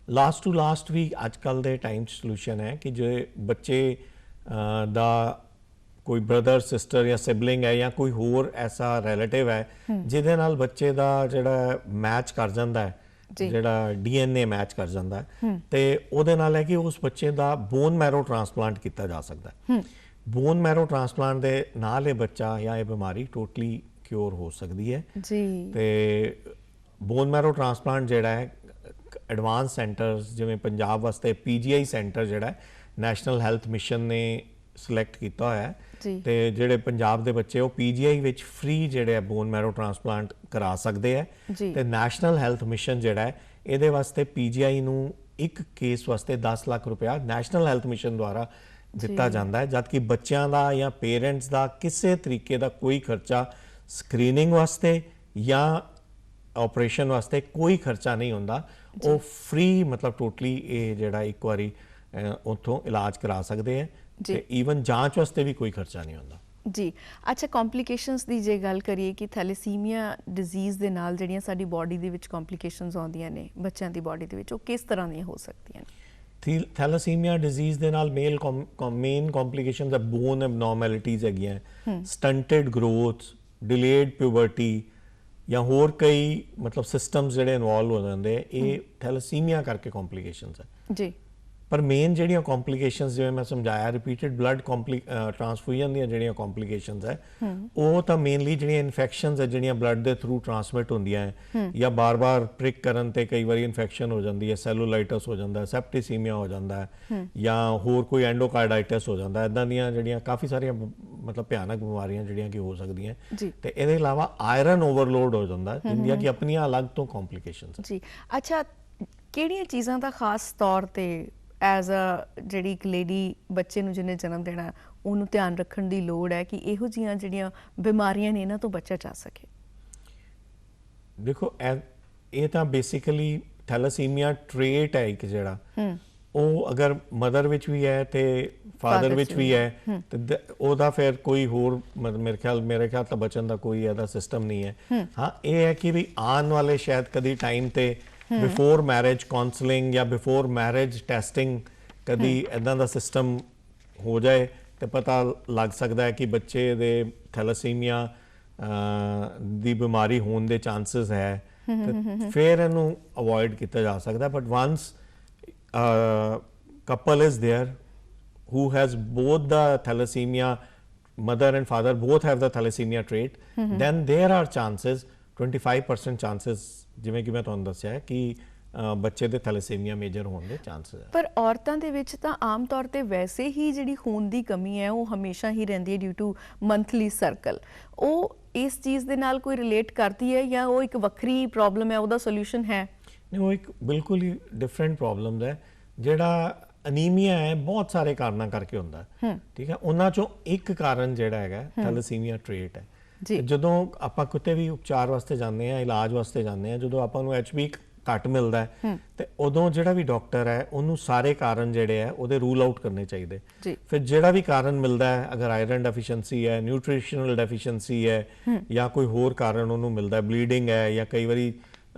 ਲਾਸਟ ਟੂ ਲਾਸਟ ਵੀ ਅੱਜ ਕੱਲ੍ਹ ਦੇ ਟਾਈਮ 'ਚ ਸੋਲੂਸ਼ਨ ਹੈ ਕਿ ਜੇ ਬੱਚੇ ਦਾ ਕੋਈ ਬ੍ਰਦਰ, ਸਿਸਟਰ ਜਾਂ ਸਿਬਲਿੰਗ ਹੈ ਜਾਂ ਕੋਈ ਹੋਰ ਐਸਾ ਰਿਲੇਟਿਵ ਹੈ ਜਿਹਦੇ ਨਾਲ ਬੱਚੇ ਦਾ ਜਿਹੜਾ ਮੈਚ ਕਰ ਜਾਂਦਾ ਹੈ, ਜਿਹੜਾ DNA ਮੈਚ ਕਰ ਜਾਂਦਾ ਹੈ, ਤੇ ਉਹਦੇ ਨਾਲ ਹੈ ਕਿ ਉਸ ਬੱਚੇ ਦਾ ਬੋਨ ਮੈਰੋ ਟ੍ਰਾਂਸਪਲਾਂਟ ਕੀਤਾ ਜਾ ਸਕਦਾ ਹੈ। ਬੋਨ ਮੈਰੋ ਟ੍ਰਾਂਸਪਲਾਂਟ ਦੇ ਨਾਲ ਇਹ ਬੱਚਾ ਜਾਂ ਇਹ ਬਿਮਾਰੀ ਟੋਟਲੀ ਕਿਉਰ ਹੋ ਸਕਦੀ ਹੈ ਜੀ। ਤੇ ਬੋਨ ਮੈਰੋ ਟ੍ਰਾਂਸਪਲਾਂਟ ਜਿਹੜਾ ਹੈ ਐਡਵਾਂਸ ਸੈਂਟਰਸ ਜਿਵੇਂ ਪੰਜਾਬ ਵਾਸਤੇ PGI ਸੈਂਟਰ ਜਿਹੜਾ ਨੈਸ਼ਨਲ ਹੈਲਥ ਮਿਸ਼ਨ ਨੇ ਸਿਲੈਕਟ ਕੀਤਾ ਹੋਇਆ ਹੈ ਤੇ ਜਿਹੜੇ ਪੰਜਾਬ ਦੇ ਬੱਚੇ ਉਹ PGI ਵਿੱਚ ਫ੍ਰੀ ਜਿਹੜੇ ਬੋਨ ਮੈਰੋ ਟ੍ਰਾਂਸਪਲਾਂਟ ਕਰਾ ਸਕਦੇ ਹੈ। ਤੇ ਨੈਸ਼ਨਲ ਹੈਲਥ ਮਿਸ਼ਨ ਜਿਹੜਾ ਹੈ ਇਹਦੇ ਵਾਸਤੇ PGI ਨੂੰ ਇੱਕ ਕੇਸ ਵਾਸਤੇ 10 ਲੱਖ ਰੁਪਇਆ ਨੈਸ਼ਨਲ ਹੈਲਥ ਮਿਸ਼ਨ ਦੁਆਰਾ ਦਿੱਤਾ ਜਾਂਦਾ ਹੈ, ਜਦਕਿ ਬੱਚਿਆਂ ਦਾ ਜਾਂ ਪੇਰੈਂਟਸ ਦਾ ਕਿਸੇ ਤਰੀਕੇ ਦਾ ਕੋਈ ਖਰਚਾ ਸਕਰੀਨਿੰਗ ਵਾਸਤੇ ਜਾਂ ਆਪਰੇਸ਼ਨ ਵਾਸਤੇ ਕੋਈ ਖਰਚਾ ਨਹੀਂ ਹੁੰਦਾ। ਉਹ ਫ੍ਰੀ ਮਤਲਬ ਟੋਟਲੀ ਇਹ ਜਿਹੜਾ ਇੱਕ ਵਾਰੀ ਉੱਥੋਂ ਇਲਾਜ ਕਰਾ ਸਕਦੇ ਹੈ ਤੇ ਈਵਨ ਜਾਂਚ ਵਾਸਤੇ ਵੀ ਕੋਈ ਖਰਚਾ ਨਹੀਂ ਹੁੰਦਾ ਜੀ। ਅੱਛਾ, ਕੰਪਲਿਕੇਸ਼ਨਸ ਦੀ ਜੇ ਗੱਲ ਕਰੀਏ ਕਿ ਥੈਲੇਸੀਮੀਆ ਡਿਜ਼ੀਜ਼ ਦੇ ਨਾਲ ਜਿਹੜੀਆਂ ਸਾਡੀ ਬਾਡੀ ਦੇ ਵਿੱਚ ਕੰਪਲਿਕੇਸ਼ਨਸ ਆਉਂਦੀਆਂ ਨੇ ਬੱਚਿਆਂ ਦੀ ਬਾਡੀ ਦੇ ਵਿੱਚ, ਉਹ ਕਿਸ ਤਰ੍ਹਾਂ ਦੀਆਂ ਹੋ ਸਕਦੀਆਂ ਨੇ? ਥੈਲੇਸੀਮੀਆ ਡਿਜ਼ੀਜ਼ ਦੇ ਨਾਲ ਮੇਨ ਕੰਪਲਿਕੇਸ਼ਨਸ ਆ ਬੋਨ ਐਬਨੋਰਮੈਲਿਟੀਜ਼ ਹੈਗੀਆਂ, ਸਟੰਟਡ ਗਰੋਥ, ਡਿਲੇਡ ਪਿਊਬਰਟੀ ਜਾਂ ਹੋਰ ਕਈ ਮਤਲਬ ਸਿਸਟਮਸ ਜਿਹੜੇ ਇਨਵੋਲਵ ਹੋ ਜਾਂਦੇ, ਇਹ ਥੈਲੇਸੀਮੀਆ ਕਰਕੇ ਕੰਪਲਿਕੇਸ਼ਨਸ ਹੈ ਜੀ। ਪਰ ਮੇਨ ਜਿਹੜੀਆਂ ਕੰਪਲਿਕੇਸ਼ਨਸ ਜਿਵੇਂ ਮੈਂ ਸਮਝਾਇਆ, ਰਿਪੀਟਡ ਬਲੱਡ ਟ੍ਰਾਂਸਫਿਊਜ਼ਨ ਦੀਆਂ ਜਿਹੜੀਆਂ ਕੰਪਲਿਕੇਸ਼ਨਸ ਹੈ, ਉਹ ਤਾਂ ਮੇਨਲੀ ਜਿਹੜੀਆਂ ਇਨਫੈਕਸ਼ਨਸ ਹੈ ਜਿਹੜੀਆਂ ਬਲੱਡ ਦੇ ਥਰੂ ਟ੍ਰਾਂਸਮਿਟ ਹੁੰਦੀਆਂ ਹੈ, ਜਾਂ ਬਾਰ-ਬਾਰ ਪ੍ਰਿਕ ਕਰਨ ਤੇ ਕਈ ਵਾਰੀ ਇਨਫੈਕਸ਼ਨ ਹੋ ਜਾਂਦੀ ਹੈ, ਸੈਲੂਲਾਈਟਸ ਹੋ ਜਾਂਦਾ ਹੈ, ਸੈਪਟੀਸੀਮੀਆ ਹੋ ਜਾਂਦਾ ਹੈ, ਜਾਂ ਹੋਰ ਕੋਈ ਐਂਡੋਕਾਰਡਾਈਟਿਸ ਹੋ ਜਾਂਦਾ ਹੈ। ਇੱਦਾਂ ਦੀਆਂ ਜਿਹੜੀਆਂ ਕਾਫੀ ਸਾਰੀਆਂ ਮਤਲਬ ਭਿਆਨਕ ਬਿਮਾਰੀਆਂ ਜਿਹੜੀਆਂ ਕਿ ਹੋ ਸਕਦੀਆਂ ਤੇ ਇਹਦੇ ਇਲਾਵਾ ਆਇਰਨ ਓਵਰਲੋਡ ਹੋ ਜਾਂਦਾ ਜਿੰਦੀਆਂ ਕਿ ਆਪਣੀਆਂ ਅਲੱਗ ਤੋਂ ਕੰਪਲਿਕੇਸ਼ਨਸ ਜੀ। ਅੱਛਾ, ਕਿਹੜੀਆਂ ਚੀਜ਼ਾਂ ਦਾ ਖਾਸ ਤੌਰ ਤੇ ਐਜ਼ ਅ ਜਿਹੜੀ ਇੱਕ ਲੇਡੀ ਬੱਚੇ ਨੂੰ ਜਿਹਨੇ ਜਨਮ ਦੇਣਾ ਉਹਨੂੰ ਧਿਆਨ ਰੱਖਣ ਦੀ ਲੋੜ ਹੈ ਕਿ ਇਹੋ ਜਿਹੀਆਂ ਜਿਹੜੀਆਂ ਬਿਮਾਰੀਆਂ ਨੇ ਇਹਨਾਂ ਤੋਂ ਬਚਿਆ ਜਾ ਸਕੇ? ਦੇਖੋ, ਇਹ ਤਾਂ ਬੇਸਿਕਲੀ ਥੈਲੇਸੀਮੀਆ ਟ੍ਰੇਟ ਹੈ ਇੱਕ ਜਿਹੜਾ, ਉਹ ਅਗਰ ਮਦਰ ਵਿੱਚ ਵੀ ਹੈ ਤੇ ਫਾਦਰ ਵਿੱਚ ਵੀ ਹੈ ਤੇ ਉਹਦਾ ਫਿਰ ਕੋਈ ਹੋਰ ਮੇਰੇ ਖਿਆਲ ਤਾਂ ਬਚਣ ਦਾ ਕੋਈ ਇਹਦਾ ਸਿਸਟਮ ਨਹੀਂ ਹੈ। ਹਾਂ, ਇਹ ਹੈ ਕਿ ਵੀ ਆਉਣ ਵਾਲੇ ਸ਼ਾਇਦ ਕਦੀ ਟਾਈਮ ਤੇ ਬਿਫੋਰ ਮੈਰਿਜ ਕਾਉਂਸਲਿੰਗ ਜਾਂ ਬਿਫੋਰ ਮੈਰਿਜ ਟੈਸਟਿੰਗ ਕਦੀ ਇੱਦਾਂ ਦਾ ਸਿਸਟਮ ਹੋ ਜਾਏ ਤੇ ਪਤਾ ਲੱਗ ਸਕਦਾ ਹੈ ਕਿ ਬੱਚੇ ਦੇ ਥੈਲੇਸੀਮੀਆ ਦੀ ਬਿਮਾਰੀ ਹੋਣ ਦੇ ਚਾਂਸਸ ਹੈ, ਤੇ ਫਿਰ ਇਹਨੂੰ ਅਵੋਇਡ ਕੀਤਾ ਜਾ ਸਕਦਾ। But once couple is there who has both the thalassemia, mother and father both have the thalassemia trait, then there are chances 25% chances ਜਿਵੇਂ ਕਿ ਮੈਂ ਤੁਹਾਨੂੰ ਦੱਸਿਆ ਹੈ ਕਿ ਬੱਚੇ ਦੇ ਥੈਲੇਸੀਮੀਆ ਮੇਜਰ ਹੋਣ ਦੇ ਚਾਂਸਸ ਹੈ। ਪਰ ਔਰਤਾਂ ਦੇ ਵਿੱਚ ਤਾਂ ਆਮ ਤੌਰ ਤੇ ਵੈਸੇ ਹੀ ਜਿਹੜੀ ਖੂਨ ਦੀ ਕਮੀ ਹੈ ਉਹ ਹਮੇਸ਼ਾ ਹੀ ਰਹਿੰਦੀ ਹੈ ਡਿਊ ਟੂ ਮੰਥਲੀ ਸਰਕਲ। ਉਹ ਇਸ ਚੀਜ਼ ਦੇ ਨਾਲ ਕੋਈ ਰਿਲੇਟ ਕਰਦੀ ਹੈ ਜਾਂ ਉਹ ਇੱਕ ਵੱਖਰੀ ਪ੍ਰੋਬਲਮ ਹੈ, ਉਹਦਾ ਸੋਲੂਸ਼ਨ ਹੈ? ਨਹੀਂ, ਉਹ ਇੱਕ ਬਿਲਕੁਲ ਹੀ ਡਿਫਰੈਂਟ ਪ੍ਰੋਬਲਮ ਹੈ। ਜਿਹੜਾ ਅਨੀਮੀਆ ਹੈ ਬਹੁਤ ਸਾਰੇ ਕਾਰਨਾਂ ਕਰਕੇ ਹੁੰਦਾ ਹੈ, ਠੀਕ ਹੈ। ਉਹਨਾਂ ਚੋਂ ਇੱਕ ਕਾਰਨ ਜਿਹੜਾ ਹੈਗਾ ਥੈਲੇਸੀਮੀਆ ਟ੍ਰੇਟ ਹੈ। ਜਦੋਂ ਆਪਾਂ ਕਿਤੇ ਵੀ ਉਪਚਾਰ ਵਾਸਤੇ ਜਾਂਦੇ ਆ, ਇਲਾਜ ਵਾਸਤੇ ਜਾਂਦੇ ਆ, ਜਦੋਂ ਆਪਾਂ ਨੂੰ HB ਘੱਟ ਮਿਲਦਾ ਹੈ ਤੇ ਉਦੋਂ ਜਿਹੜਾ ਵੀ ਡਾਕਟਰ ਹੈ ਉਹਨੂੰ ਸਾਰੇ ਕਾਰਨ ਜਿਹੜੇ ਆ ਉਹਦੇ ਰੂਲ ਆਊਟ ਕਰਨੇ ਚਾਹੀਦੇ। ਫਿਰ ਜਿਹੜਾ ਵੀ ਕਾਰਨ ਮਿਲਦਾ ਹੈ, ਅਗਰ ਆਇਰਨ ਡੈਫੀਸ਼ੀਐਂਸੀ ਹੈ, ਨਿਊਟ੍ਰੀਸ਼ਨਲ ਡੈਫੀਸ਼ੀਐਂਸੀ ਹੈ, ਜਾਂ ਕੋਈ ਹੋਰ ਕਾਰਨ ਉਹਨੂੰ ਮਿਲਦਾ, ਬਲੀਡਿੰਗ ਹੈ, ਜਾਂ ਕਈ ਵਾਰੀ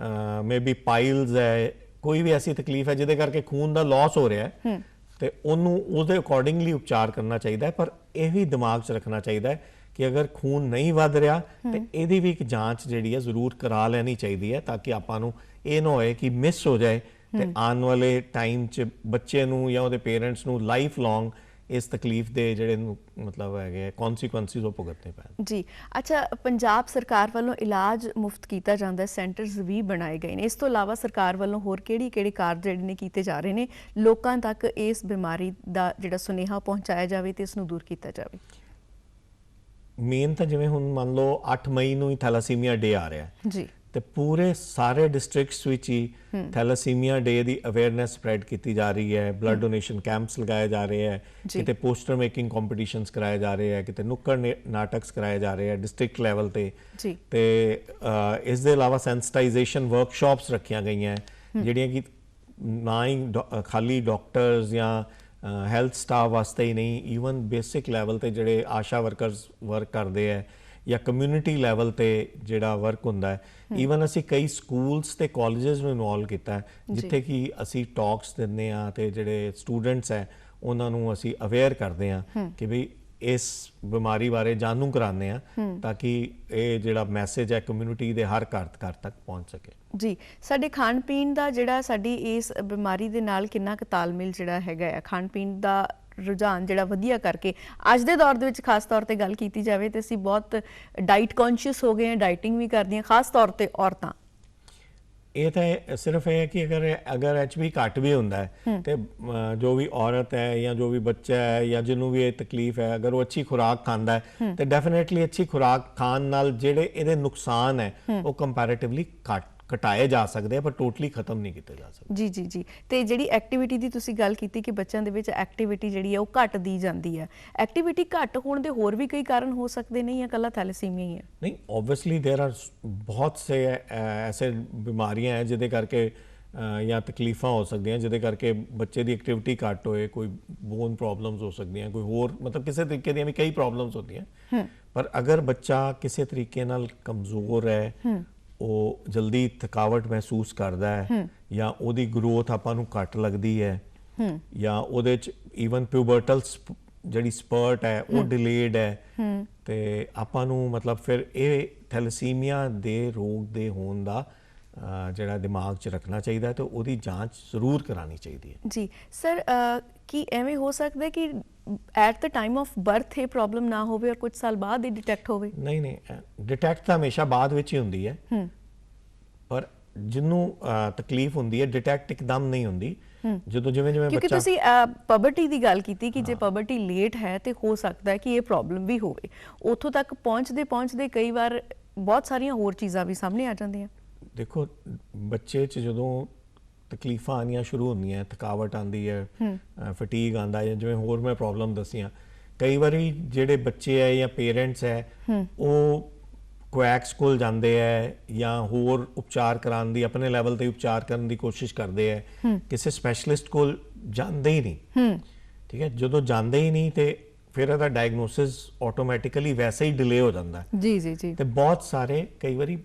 ਮੇਬੀ ਪਾਈਲਸ ਹੈ, ਕੋਈ ਵੀ ਐਸੀ ਤਕਲੀਫ ਹੈ ਜਿਹਦੇ ਕਰਕੇ ਖੂਨ ਦਾ ਲਾਸ ਹੋ ਰਿਹਾ ਹੈ, ਤੇ ਉਹਨੂੰ ਉਹਦੇ ਅਕੋਰਡਿੰਗਲੀ ਉਪਚਾਰ ਕਰਨਾ ਚਾਹੀਦਾ ਹੈ। ਪਰ ਇਹ ਵੀ ਦਿਮਾਗ 'ਚ ਰੱਖਣਾ ਚਾਹੀਦਾ ਹੈ ਕਿ ਅਗਰ ਖੂਨ ਨਹੀਂ ਵੱਧ ਰਿਹਾ ਤੇ ਇਹਦੀ ਵੀ ਇੱਕ ਜਾਂਚ ਜਿਹੜੀ ਹੈ ਜ਼ਰੂਰ ਕਰਾ ਲੈਣੀ ਚਾਹੀਦੀ ਹੈ, ਤਾਂ ਕਿ ਆਪਾਂ ਨੂੰ ਇਹ ਨਾ ਹੋਏ ਕਿ ਮਿਸ ਹੋ ਜਾਏ ਤੇ ਆਉਣ ਵਾਲੇ ਟਾਈਮ 'ਚ ਬੱਚੇ ਨੂੰ ਜਾਂ ਉਹਦੇ ਪੇਰੈਂਟਸ ਨੂੰ ਲਾਈਫ ਲੌਂਗ ਇਸ ਤਕਲੀਫ ਦੇ ਜਿਹੜੇ ਮਤਲਬ ਹੈਗੇ ਕੌਨਸੀਕੁਐਂਸਿਸ ਉਹ ਭੁਗਤਣੇ ਪੈਣ। ਜੀ। ਅੱਛਾ, ਪੰਜਾਬ ਸਰਕਾਰ ਵੱਲੋਂ ਇਲਾਜ ਮੁਫਤ ਕੀਤਾ ਜਾਂਦਾ ਹੈ, ਸੈਂਟਰਸ ਵੀ ਬਣਾਏ ਗਏ ਨੇ। ਇਸ ਤੋਂ ਇਲਾਵਾ ਸਰਕਾਰ ਵੱਲੋਂ ਹੋਰ ਕਿਹੜੇ ਕਾਰਜ ਜਿਹੜੇ ਨੇ ਕੀਤੇ ਜਾ ਰਹੇ ਨੇ ਲੋਕਾਂ ਤੱਕ ਇਸ ਬਿਮਾਰੀ ਦਾ ਜਿਹੜਾ ਸੁਨੇਹਾ ਪਹੁੰਚਾਇਆ ਜਾਵੇ ਤੇ ਇਸ ਨੂੰ ਦੂਰ ਕੀਤਾ ਜਾਵੇ? ਮੇਨ ਤਾਂ ਜਿਵੇਂ ਹੁਣ ਮੰਨ ਲਓ 8 ਮਈ ਨੂੰ ਹੀ ਥੈਲੇਸੀਮੀਆ ਡੇ ਆ ਰਿਹਾ ਜੀ, ਤੇ ਪੂਰੇ ਸਾਰੇ ਡਿਸਟ੍ਰਿਕਟਸ ਵਿੱਚ ਹੀ ਥੈਲੇਸੀਮੀਆ ਡੇ ਦੀ ਅਵੇਅਰਨੈਸ ਸਪਰੈਡ ਕੀਤੀ ਜਾ ਰਹੀ ਹੈ। ਬਲੱਡ ਡੋਨੇਸ਼ਨ ਕੈਂਪਸ ਲਗਾਏ ਜਾ ਰਹੇ ਹੈ, ਕਿਤੇ ਪੋਸਟਰ ਮੇਕਿੰਗ ਕੰਪੀਟੀਸ਼ਨਸ ਕਰਾਏ ਜਾ ਰਹੇ ਹੈ, ਕਿਤੇ ਨੁੱਕੜ ਨਾਟਕਸ ਕਰਾਏ ਜਾ ਰਹੇ ਹੈ ਡਿਸਟ੍ਰਿਕਟ ਲੈਵਲ ਤੇ ਤੇ ਇਸ ਦੇ ਇਲਾਵਾ ਸੈਂਸਿਟਾਈਜ਼ੇਸ਼ਨ ਵਰਕਸ਼ਾਪਸ ਰੱਖੀਆਂ ਗਈਆਂ ਜਿਹੜੀਆਂ ਕਿ ਨਾ ਹੀ ਖਾਲੀ ਡਾਕਟਰਸ ਜਾਂ ਹੈਲਥ ਸਟਾਫ ਵਾਸਤੇ ਹੀ ਨਹੀਂ, ਈਵਨ ਬੇਸਿਕ ਲੈਵਲ ਤੇ ਜਿਹੜੇ ਆਸ਼ਾ ਵਰਕਰਸ ਵਰਕ ਕਰਦੇ ਹੈ ਜਾਂ ਕਮਿਊਨਿਟੀ ਲੈਵਲ ਤੇ ਜਿਹੜਾ ਵਰਕ ਹੁੰਦਾ ਹੈ। ਈਵਨ ਅਸੀਂ ਕਈ ਸਕੂਲਸ ਤੇ ਕਾਲਜਸ ਨੂੰ ਇਨਵੋਲਵ ਕੀਤਾ ਜਿੱਥੇ ਕਿ ਅਸੀਂ ਟਾਕਸ ਦਿੰਦੇ ਹਾਂ ਤੇ ਜਿਹੜੇ ਸਟੂਡੈਂਟਸ ਹੈ ਉਹਨਾਂ ਨੂੰ ਅਸੀਂ ਅਵੇਅਰ ਕਰਦੇ ਹਾਂ ਕਿ ਵੀ ਇਸ ਬਿਮਾਰੀ ਬਾਰੇ ਜਾਣੂ ਕਰਾਉਂਦੇ ਆ, ਤਾਂ ਕਿ ਇਹ ਜਿਹੜਾ ਮੈਸੇਜ ਹੈ ਕਮਿਊਨਿਟੀ ਦੇ ਹਰ ਘਰ ਤੱਕ ਪਹੁੰਚ ਸਕੇ। ਜੀ, ਸਾਡੇ ਖਾਣ ਪੀਣ ਦਾ ਜਿਹੜਾ ਸਾਡੀ ਇਸ ਬਿਮਾਰੀ ਦੇ ਨਾਲ ਕਿੰਨਾ ਕੁ ਤਾਲਮੇਲ ਜਿਹੜਾ ਹੈਗਾ ਹੈ, ਖਾਣ ਪੀਣ ਦਾ ਰੁਝਾਨ ਜਿਹੜਾ ਵਧੀਆ ਕਰਕੇ ਅੱਜ ਦੇ ਦੌਰ ਦੇ ਵਿੱਚ ਖਾਸ ਤੌਰ ਤੇ ਗੱਲ ਕੀਤੀ ਜਾਵੇ ਤੇ ਅਸੀਂ ਬਹੁਤ ਡਾਈਟ ਕੌਨਸ਼ੀਅਸ ਹੋ ਗਏ ਹਾਂ, ਡਾਈਟਿੰਗ ਵੀ ਕਰਦੀਆਂ ਖਾਸ ਤੌਰ ਤੇ ਔਰਤਾਂ। ਇਹ ਤਾਂ ਸਿਰਫ ਇਹ ਹੈ ਕਿ ਅਗਰ HB ਘੱਟ ਵੀ ਹੁੰਦਾ ਹੈ ਤੇ ਜੋ ਵੀ ਔਰਤ ਹੈ ਜਾਂ ਜੋ ਵੀ ਬੱਚਾ ਹੈ ਜਾਂ ਜਿਹਨੂੰ ਵੀ ਇਹ ਤਕਲੀਫ ਹੈ, ਅਗਰ ਉਹ ਅੱਛੀ ਖੁਰਾਕ ਖਾਂਦਾ ਹੈ ਤੇ ਡੈਫੀਨੇਟਲੀ ਅੱਛੀ ਖੁਰਾਕ ਖਾਣ ਨਾਲ ਜਿਹੜੇ ਇਹਦੇ ਨੁਕਸਾਨ ਹੈ ਉਹ ਕੰਪੈਰੀਟਿਵਲੀ ਘਟਾਏ ਜਾ ਸਕਦੇ ਆ, ਪਰ ਟੋਟਲੀ ਖਤਮ ਨਹੀਂ ਕੀਤੇ ਜਾ ਸਕਦੇ। ਜੀ ਜੀ ਜੀ। ਤੇ ਜਿਹੜੀ ਐਕਟੀਵਿਟੀ ਦੀ ਤੁਸੀਂ ਗੱਲ ਕੀਤੀ ਕਿ ਬੱਚਿਆਂ ਦੇ ਵਿੱਚ ਐਕਟੀਵਿਟੀ ਜਿਹੜੀ ਹੈ ਉਹ ਘਟਦੀ ਜਾਂਦੀ ਹੈ, ਐਕਟੀਵਿਟੀ ਘੱਟ ਹੋਣ ਦੇ ਹੋਰ ਵੀ ਕਈ ਕਾਰਨ ਹੋ ਸਕਦੇ ਨਹੀਂ, ਜਾਂ ਇਕੱਲਾ ਥੈਲੇਸੀਮੀਆ ਹੀ ਹੈ? ਨਹੀਂ, ਓਬਵੀਅਸਲੀ देयर आर ਬਹੁਤ ਸੇ ਐਸੇ ਬਿਮਾਰੀਆਂ ਹੈ ਜਿਹਦੇ ਕਰਕੇ ਜਾਂ ਤਕਲੀਫਾਂ ਹੋ ਸਕਦੀਆਂ ਜਿਹਦੇ ਕਰਕੇ ਬੱਚੇ ਦੀ ਐਕਟੀਵਿਟੀ ਘੱਟ ਹੋਏ, ਕੋਈ ਬੋਨ ਪ੍ਰੋਬਲਮਸ ਹੋ ਸਕਦੀਆਂ, ਕੋਈ ਹੋਰ ਮਤਲਬ ਕਿਸੇ ਤਰੀਕੇ ਦੀਆਂ ਵੀ ਕਈ ਪ੍ਰੋਬਲਮਸ ਹੁੰਦੀਆਂ। ਪਰ ਅਗਰ ਬੱਚਾ ਕਿਸੇ ਤਰੀਕੇ ਨਾਲ ਕਮਜ਼ੋਰ ਹੈ, ਉਹ ਜਲਦੀ ਥਕਾਵਟ ਮਹਿਸੂਸ ਕਰਦਾ ਹੈ ਜਾਂ ਉਹਦੀ ਗਰੋਥ ਆਪਾਂ ਨੂੰ ਘੱਟ ਲੱਗਦੀ ਹੈ ਜਾਂ ਉਹਦੇ ਚ ਈਵਨ ਪਿਊਬਰਟਲ ਜਿਹੜੀ ਸਪਰਟ ਹੈ ਉਹ ਡਿਲੇਡ ਹੈ ਤੇ ਆਪਾਂ ਨੂੰ ਮਤਲਬ ਫਿਰ ਇਹ ਥੈਲੇਸੀਮੀਆ ਦੇ ਰੋਗ ਦੇ ਹੋਣ ਦਾ ਜਿਹੜਾ ਦਿਮਾਗ 'ਚ ਰੱਖਣਾ ਚਾਹੀਦਾ ਤੇ ਉਹਦੀ ਜਾਂਚ ਜ਼ਰੂਰ ਕਰਾਉਣੀ ਚਾਹੀਦੀ ਹੈ। ਜੀ ਸਰ, ਕੀ ਐਵੇਂ ਹੋ ਸਕਦਾ ਹੈ ਕਿ at the time of birth ਇਹ ਪ੍ਰੋਬਲਮ ਨਾ ਹੋਵੇ ਔਰ ਕੁਝ ਸਾਲ ਬਾਅਦ ਇਹ ਡਿਟੈਕਟ ਹੋਵੇ? ਨਹੀਂ, ਡਿਟੈਕਟ ਤਾਂ ਹਮੇਸ਼ਾ ਬਾਅਦ ਵਿੱਚ ਹੀ ਹੁੰਦੀ ਹੈ, ਪਰ ਜਿਹਨੂੰ ਤਕਲੀਫ ਹੁੰਦੀ ਹੈ ਡਿਟੈਕਟ ਇੱਕਦਮ ਨਹੀਂ ਹੁੰਦੀ। ਜਦੋਂ ਜਿਵੇਂ ਜਿਵੇਂ ਕਿਉਂਕਿ ਬੱਚਾ ਤੁਸੀਂ ਪਬਰਟੀ ਦੀ ਗੱਲ ਕੀਤੀ ਕਿ ਜੇ ਪਬਰਟੀ ਲੇਟ ਹੈ ਤੇ ਹੋ ਸਕਦਾ ਹੈ ਕਿ ਇਹ ਪ੍ਰੋਬਲਮ ਵੀ ਹੋਵੇ। ਉੱਥੋਂ ਤੱਕ ਪਹੁੰਚਦੇ ਕਈ ਵਾਰ ਬਹੁਤ ਸਾਰੀਆਂ ਹੋਰ ਚੀਜ਼ਾਂ ਵੀ ਸਾਹਮਣੇ ਆ ਜਾਂਦੀਆਂ। ਦੇਖੋ, ਬੱਚੇ 'ਚ ਜਦੋਂ ਤਕਲੀਫਾਂ ਆਉਣੀਆਂ ਸ਼ੁਰੂ ਹੁੰਦੀਆਂ, ਥਕਾਵਟ ਆਉਂਦੀ ਹੈ, ਫਟੀਗ ਆਉਂਦਾ ਹੈ, ਜਿਵੇਂ ਹੋਰ ਮੈਂ ਪ੍ਰੋਬਲਮ ਦੱਸੀਆਂ, ਕਈ ਵਾਰੀ ਜਿਹੜੇ ਬੱਚੇ ਹੈ ਜਾਂ ਪੇਰੈਂਟਸ ਹੈ ਉਹ ਕੁਐਕਸ ਕੋਲ ਜਾਂਦੇ ਹੈ ਜਾਂ ਹੋਰ ਉਪਚਾਰ ਕਰਾਉਣ ਦੀ, ਆਪਣੇ ਲੈਵਲ ਤੇ ਉਪਚਾਰ ਕਰਨ ਦੀ ਕੋਸ਼ਿਸ਼ ਕਰਦੇ ਹੈ, ਕਿਸੇ ਸਪੈਸ਼ਲਿਸਟ ਕੋਲ ਜਾਂਦੇ ਹੀ ਨਹੀਂ। ਠੀਕ ਹੈ, ਜਦੋਂ ਜਾਂਦੇ ਹੀ ਨਹੀਂ ਤੇ ਫਿਰ ਇਹਦਾ ਡਾਇਗਨੋਸਿਸ ਆਟੋਮੈਟਿਕਲੀ ਵੈਸੇ ਹੀ ਡਿਲੇ ਹੋ ਜਾਂਦਾ ਹੈ। ਜੀ ਜੀ ਜੀ। ਤੇ ਬਹੁਤ ਸਾਰੇ ਕਈ ਵਾਰੀ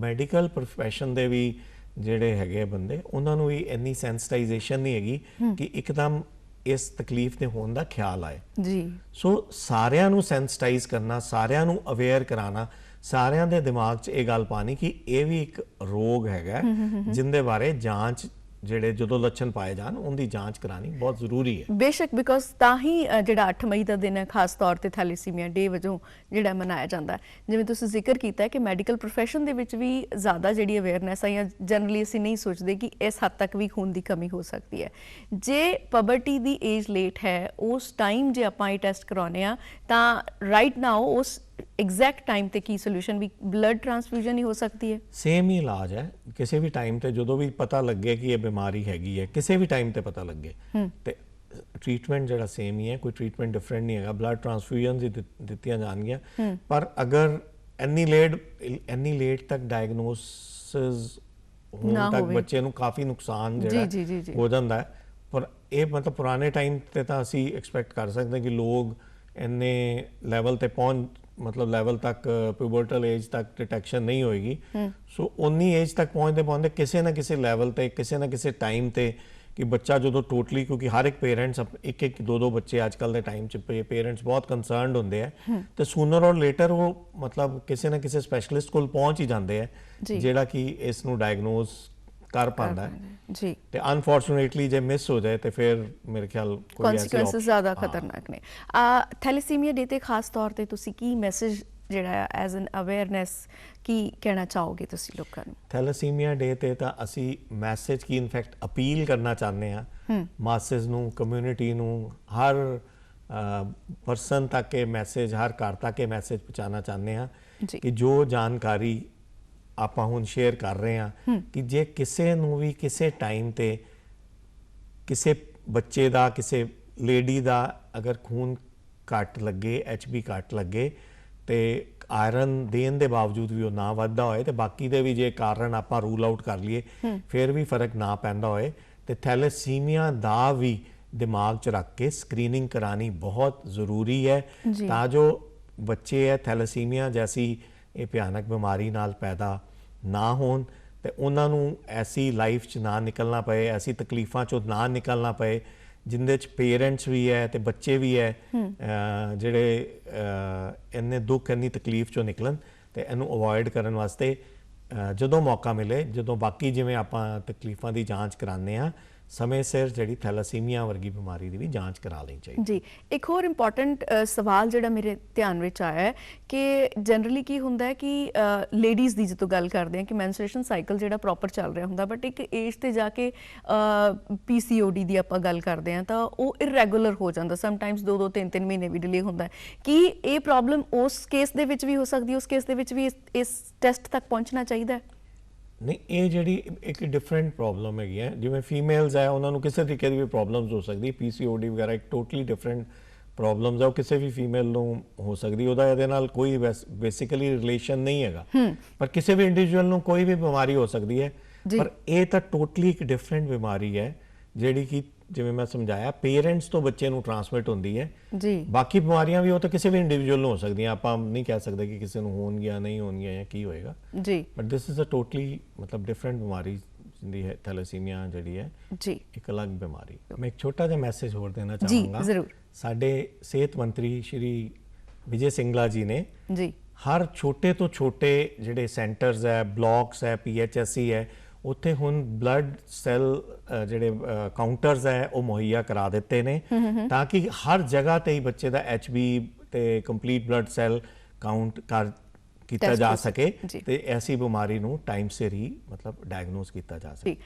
ਮੈਡੀਕਲ ਪ੍ਰੋਫੈਸ਼ਨ ਦੇ ਵੀ ਜਿਹੜੇ ਹੈਗੇ ਬੰਦੇ, ਉਹਨਾਂ ਨੂੰ ਵੀ ਇੰਨੀ ਸੈਂਸਿਟਾਈਜੇਸ਼ਨ ਨਹੀਂ ਹੈਗੀ ਕਿ ਇੱਕਦਮ ਇਸ ਤਕਲੀਫ ਦੇ ਹੋਣ ਦਾ ਖਿਆਲ ਆਏ। ਜੀ। ਸੋ ਸਾਰਿਆਂ ਨੂੰ ਸੈਂਸਿਟਾਈਜ਼ ਕਰਨਾ, ਸਾਰਿਆਂ ਨੂੰ ਅਵੇਅਰ ਕਰਾਉਣਾ, ਸਾਰਿਆਂ ਦੇ ਦਿਮਾਗ 'ਚ ਇਹ ਗੱਲ ਪਾਣੀ ਕਿ ਇਹ ਵੀ ਇੱਕ ਰੋਗ ਹੈਗਾ ਜਿੰਦੇ ਬਾਰੇ ਜਾਂਚ, ਜਿਹੜੇ ਜਦੋਂ ਲੱਛਣ ਪਾਏ ਜਾਣ ਉਹਦੀ ਜਾਂਚ ਕਰਾਣੀ ਬਹੁਤ ਜ਼ਰੂਰੀ ਹੈ। ਬੇਸ਼ੱਕ, ਬਿਕੋਜ਼ ਤਾਂ ਹੀ ਜਿਹੜਾ 8 ਮਈ ਦਾ ਦਿਨ ਹੈ ਖਾਸ ਤੌਰ ਤੇ ਥੈਲੇਸੀਮੀਆ ਡੇ ਵਜੋਂ ਜਿਹੜਾ ਮਨਾਇਆ ਜਾਂਦਾ ਹੈ। ਜਿਵੇਂ ਤੁਸੀਂ ਜ਼ਿਕਰ ਕੀਤਾ ਹੈ ਕਿ ਮੈਡੀਕਲ ਪ੍ਰੋਫੈਸ਼ਨ ਦੇ ਵਿੱਚ ਵੀ ਜ਼ਿਆਦਾ ਜਿਹੜੀ ਅਵੇਅਰਨੈਸ ਹੈ, ਜਾਂ ਜਨਰਲੀ ਅਸੀਂ ਨਹੀਂ ਸੋਚਦੇ ਕਿ ਇਸ ਹੱਦ ਤੱਕ ਵੀ ਖੂਨ ਦੀ ਕਮੀ ਹੋ ਸਕਦੀ ਹੈ। ਜੇ ਪਬਰਟੀ ਦੀ ਏਜ ਲੇਟ ਹੈ, ਉਸ ਟਾਈਮ ਜੇ ਆਪਾਂ ਇਹ ਟੈਸਟ ਕਰਾਉਂਦੇ ਆ ਤਾਂ ਰਾਈਟ ਨਾਓ ਉਸ ਐਗਜ਼ੈਕਟ ਟਾਈਮ ਤੇ ਕੀ ਸੋਲੂਸ਼ਨ ਵੀ ਬਲੱਡ ਟ੍ਰਾਂਸਫਿਊਜ਼ਨ ਹੀ ਹੋ ਸਕਦੀ ਹੈ। ਸੇਮ ਹੀ ਇਲਾਜ ਹੈ ਕਿਸੇ ਵੀ ਟਾਈਮ ਤੇ, ਜਦੋਂ ਵੀ ਪਤਾ ਲੱਗੇ ਕਿ ਇਹ ਬਿਮਾਰੀ ਹੈਗੀ ਹੈ, ਕਿਸੇ ਵੀ ਟਾਈਮ ਤੇ ਪਤਾ ਲੱਗੇ ਤੇ ਟ੍ਰੀਟਮੈਂਟ ਜਿਹੜਾ ਸੇਮ ਹੀ ਹੈ, ਕੋਈ ਟ੍ਰੀਟਮੈਂਟ ਡਿਫਰੈਂਟ ਨਹੀਂ ਹੈਗਾ। ਬਲੱਡ ਟ੍ਰਾਂਸਫਿਊਜ਼ਨ ਹੀ ਦਿੱਤੀਆਂ ਜਾਣਗੀਆਂ, ਪਰ ਅਗਰ ਇੰਨੀ ਲੇਟ ਤੱਕ ਡਾਇਗਨੋਸਿਸ ਹੋਣ ਤੱਕ ਬੱਚੇ ਨੂੰ ਕਾਫੀ ਨੁਕਸਾਨ ਜਿਹੜਾ ਹੋ ਜਾਂਦਾ ਹੈ। ਪਰ ਇਹ ਮਤਲਬ ਪੁਰਾਣੇ ਟਾਈਮ ਤੇ ਤਾਂ ਅਸੀਂ ਐਕਸਪੈਕਟ ਕਰ ਸਕਦੇ ਕਿ ਲੋਕ ਇੰਨੇ ਲੈਵਲ ਤੇ ਮਤਲਬ ਲੈਵਲ ਤੱਕ ਪਿਊਬਰਟਲ ਏਜ ਤੱਕ ਡਿਟੈਕਸ਼ਨ ਨਹੀਂ ਹੋਏਗੀ। ਸੋ ਉਨੀ ਏਜ ਤੱਕ ਪਹੁੰਚਦੇ ਕਿਸੇ ਨਾ ਕਿਸੇ ਲੈਵਲ ਤੇ, ਕਿਸੇ ਨਾ ਕਿਸੇ ਟਾਈਮ ਤੇ, ਕਿ ਬੱਚਾ ਜਦੋਂ ਟੋਟਲੀ, ਕਿਉਂਕਿ ਹਰ ਇੱਕ ਪੇਰੈਂਟਸ ਇੱਕ ਦੋ ਬੱਚੇ ਅੱਜ ਕੱਲ ਦੇ ਟਾਈਮ 'ਚ ਪੇਰੈਂਟਸ ਬਹੁਤ ਕੰਸਰਨਡ ਹੁੰਦੇ ਆ ਤੇ ਸੂਨਰ ਔਰ ਲੇਟਰ ਉਹ ਮਤਲਬ ਕਿਸੇ ਨਾ ਕਿਸੇ ਸਪੈਸ਼ਲਿਸਟ ਕੋਲ ਪਹੁੰਚ ਹੀ ਜਾਂਦੇ ਆ ਜਿਹੜਾ ਕਿ ਇਸ ਨੂੰ ਡਾਇਗਨੋਸ ਕਰ ਪਾਉਂਦਾ ਹੈ। ਜੀ। ਤੇ ਅਨਫੋਰਚੂਨੇਟਲੀ ਜੇ ਮਿਸ ਹੋ ਜਾਏ ਤੇ ਫਿਰ ਮੇਰੇ ਖਿਆਲ ਕੋਈ ਕਨਸੀਕੁਐਂਸਸ ਜ਼ਿਆਦਾ ਖਤਰਨਾਕ ਨੇ। ਥੈਲੇਸੀਮੀਆ ਡੇ ਤੇ ਖਾਸ ਤੌਰ ਤੇ ਤੁਸੀਂ ਕੀ ਮੈਸੇਜ ਜਿਹੜਾ ਐਜ਼ ਐਨ ਅਵੇਅਰਨੈਸ ਕੀ ਕਹਿਣਾ ਚਾਹੋਗੇ ਤੁਸੀਂ ਲੋਕਾਂ ਨੂੰ? ਥੈਲੇਸੀਮੀਆ ਡੇ ਤੇ ਤਾਂ ਅਸੀਂ ਮੈਸੇਜ ਕੀ ਇਨਫੈਕਟ ਅਪੀਲ ਕਰਨਾ ਚਾਹੁੰਦੇ ਹਾਂ ਮਾਸਸ ਨੂੰ, ਕਮਿਊਨਿਟੀ ਨੂੰ, ਹਰ ਪਰਸਨ ਤੱਕ ਇਹ ਮੈਸੇਜ, ਹਰ ਘਰ ਤੱਕ ਇਹ ਮੈਸੇਜ ਪਹੁੰਚਾਉਣਾ ਚਾਹੁੰਦੇ ਹਾਂ ਕਿ ਜੋ ਜਾਣਕਾਰੀ ਆਪਾਂ ਹੁਣ ਸ਼ੇਅਰ ਕਰ ਰਹੇ ਹਾਂ ਕਿ ਜੇ ਕਿਸੇ ਨੂੰ ਵੀ ਕਿਸੇ ਟਾਈਮ ਤੇ ਕਿਸੇ ਬੱਚੇ ਦਾ, ਕਿਸੇ ਲੇਡੀ ਦਾ ਅਗਰ ਖੂਨ ਘੱਟ ਲੱਗੇ, HB ਘੱਟ ਲੱਗੇ ਤੇ ਆਇਰਨ ਦੇਣ ਦੇ ਬਾਵਜੂਦ ਵੀ ਉਹ ਨਾ ਵੱਧਦਾ ਹੋਏ ਤੇ ਬਾਕੀ ਦੇ ਵੀ ਜੇ ਕਾਰਨ ਆਪਾਂ ਰੂਲ ਆਊਟ ਕਰ ਲਈਏ ਫਿਰ ਵੀ ਫਰਕ ਨਾ ਪੈਂਦਾ ਹੋਏ ਤੇ ਥੈਲੇਸੀਮੀਆ ਦਾ ਵੀ ਦਿਮਾਗ 'ਚ ਰੱਖ ਕੇ ਸਕਰੀਨਿੰਗ ਕਰਾਣੀ ਬਹੁਤ ਜ਼ਰੂਰੀ ਹੈ ਤਾਂ ਜੋ ਬੱਚੇ ਹੈ ਥੈਲੇਸੀਮੀਆ ਜੈਸੀ ਇਹ ਭਿਆਨਕ ਬਿਮਾਰੀ ਨਾਲ ਪੈਦਾ ਨਾ ਹੋਣ ਤੇ ਉਹਨਾਂ ਨੂੰ ਐਸੀ ਲਾਈਫ 'ਚ ਨਾ ਨਿਕਲਣਾ ਪਏ, ਐਸੀ ਤਕਲੀਫਾਂ 'ਚੋਂ ਨਾ ਨਿਕਲਣਾ ਪਏ ਜਿੰਦੇ 'ਚ ਪੇਰੈਂਟਸ ਵੀ ਹੈ ਤੇ ਬੱਚੇ ਵੀ ਹੈ ਜਿਹੜੇ ਇੰਨੇ ਦੁੱਖ, ਇੰਨੀ ਤਕਲੀਫ 'ਚੋਂ ਨਿਕਲਣ। ਤੇ ਇਹਨੂੰ ਅਵੋਇਡ ਕਰਨ ਵਾਸਤੇ ਜਦੋਂ ਮੌਕਾ ਮਿਲੇ, ਜਦੋਂ ਬਾਕੀ ਜਿਵੇਂ ਆਪਾਂ ਤਕਲੀਫਾਂ ਦੀ ਜਾਂਚ ਕਰਾਉਂਦੇ ਹਾਂ, ਸਮੇਂ ਸਿਰ ਜਿਹੜੀ ਥੈਲੇਸੀਮੀਆ ਵਰਗੀ ਬਿਮਾਰੀ ਦੀ ਵੀ ਜਾਂਚ ਕਰਾ ਲੈਣੀ ਚਾਹੀਦੀ। ਜੀ, ਇੱਕ ਹੋਰ ਇੰਪੋਰਟੈਂਟ ਸਵਾਲ ਜਿਹੜਾ ਮੇਰੇ ਧਿਆਨ ਵਿੱਚ ਆਇਆ ਹੈ ਕਿ ਜਨਰਲੀ ਕੀ ਹੁੰਦਾ ਹੈ ਕਿ ਲੇਡੀਜ਼ ਦੀ ਜਦੋਂ ਗੱਲ ਕਰਦੇ ਹਾਂ ਕਿ ਮੈਂਸਟ੍ਰੂਏਸ਼ਨ ਸਾਈਕਲ ਜਿਹੜਾ ਪ੍ਰੋਪਰ ਚੱਲ ਰਿਹਾ ਹੁੰਦਾ, ਬਟ ਇੱਕ ਏਜ ਤੇ ਜਾ ਕੇ PCOD ਦੀ ਆਪਾਂ ਗੱਲ ਕਰਦੇ ਹਾਂ ਤਾਂ ਉਹ ਇਰੈਗੂਲਰ ਹੋ ਜਾਂਦਾ, ਸਮਟਾਈਮਸ 2-2 3-3 ਮਹੀਨੇ ਵੀ ਡਿਲੇ ਹੁੰਦਾ। ਕੀ ਇਹ ਪ੍ਰੋਬਲਮ ਉਸ ਕੇਸ ਦੇ ਵਿੱਚ ਵੀ ਹੋ ਸਕਦੀ, ਉਸ ਕੇਸ ਦੇ ਵਿੱਚ ਵੀ ਇਸ ਟੈਸਟ ਤੱਕ ਪਹੁੰਚਣਾ ਚਾਹੀਦਾ ਹੈ? ਨਹੀਂ, ਇਹ ਜਿਹੜੀ ਇੱਕ ਡਿਫਰੈਂਟ ਪ੍ਰੋਬਲਮ ਹੈਗੀ ਹੈ। ਜਿਵੇਂ ਫੀਮੇਲਸ ਹੈ ਉਹਨਾਂ ਨੂੰ ਕਿਸੇ ਤਰੀਕੇ ਦੀ ਵੀ ਪ੍ਰੋਬਲਮਸ ਹੋ ਸਕਦੀ, PCOD ਵਗੈਰਾ ਇੱਕ ਟੋਟਲੀ ਡਿਫਰੈਂਟ ਪ੍ਰੋਬਲਮਸ ਹੈ, ਉਹ ਕਿਸੇ ਵੀ ਫੀਮੇਲ ਨੂੰ ਹੋ ਸਕਦੀ, ਉਹਦਾ ਇਹਦੇ ਨਾਲ ਕੋਈ ਬੇਸਿਕਲੀ ਰਿਲੇਸ਼ਨ ਨਹੀਂ ਹੈਗਾ। ਪਰ ਕਿਸੇ ਵੀ ਇੰਡੀਵਿਜੂਅਲ ਨੂੰ ਕੋਈ ਵੀ ਬਿਮਾਰੀ ਹੋ ਸਕਦੀ ਹੈ, ਪਰ ਇਹ ਤਾਂ ਟੋਟਲੀ ਇੱਕ ਡਿਫਰੈਂਟ ਬਿਮਾਰੀ ਹੈ ਜਿਹੜੀ ਕਿ ਜਿਵੇਂ ਮੈਂ ਸਮਝਾਇਆ ਪੇਰੈਂਟਸ ਤੋਂ ਬੱਚੇ ਨੂੰ ਟ੍ਰਾਂਸਮਿਟ ਹੁੰਦੀ ਹੈ। ਬਾਕੀ ਬਿਮਾਰੀਆਂ ਵੀ ਉਹ ਤਾਂ ਕਿਸੇ ਵੀ ਇੰਡੀਵਿਜੂਅਲ ਨੂੰ ਹੋ ਸਕਦੀਆਂ, ਆਪਾਂ ਨਹੀਂ ਕਹਿ ਸਕਦੇ ਕਿ ਕਿਸੇ ਨੂੰ ਹੋਣਗੀਆਂ, ਨਹੀਂ ਹੋਣਗੀਆਂ ਜਾਂ ਕੀ ਹੋਏਗਾ। But this is a totally ਮਤਲਬ ਡਿਫਰੈਂਟ ਬਿਮਾਰੀ जिंदी है थैलेसीमिया जिहड़ी है जी एक अलग बीमारी। मैं एक छोटा जिहा मैसेज होर देना जी चाहांगा। जरूर साडे सेहत मंत्री श्री विजय सिंगला जी ने जी हर छोटे तो छोटे ਜਿਹੜੇ ਸੈਂਟਰਸ ਹੈ ਬਲਾਕਸ ਹੈ PHSC ਹੈ ਉੱਥੇ ਹੁਣ ਬਲੱਡ ਸੈੱਲ ਜਿਹੜੇ ਕਾਊਂਟਰਸ ਹੈ ਉਹ ਮੁਹੱਈਆ ਕਰਾ ਦਿੱਤੇ ਨੇ ਤਾਂ ਕਿ ਹਰ ਜਗ੍ਹਾ ਤੇ ਹੀ ਬੱਚੇ ਦਾ HB ਤੇ ਕੰਪਲੀਟ ਬਲੱਡ ਸੈੱਲ ਕਾਊਂਟ ਕਰ ਕੀਤਾ ਜਾ ਸਕੇ ਤੇ ਐਸੀ ਬਿਮਾਰੀ ਨੂੰ ਟਾਈਮ ਸਿਰ ਹੀ ਮਤਲਬ ਡਾਇਗਨੋਸ ਕੀਤਾ ਜਾ ਸਕੇ।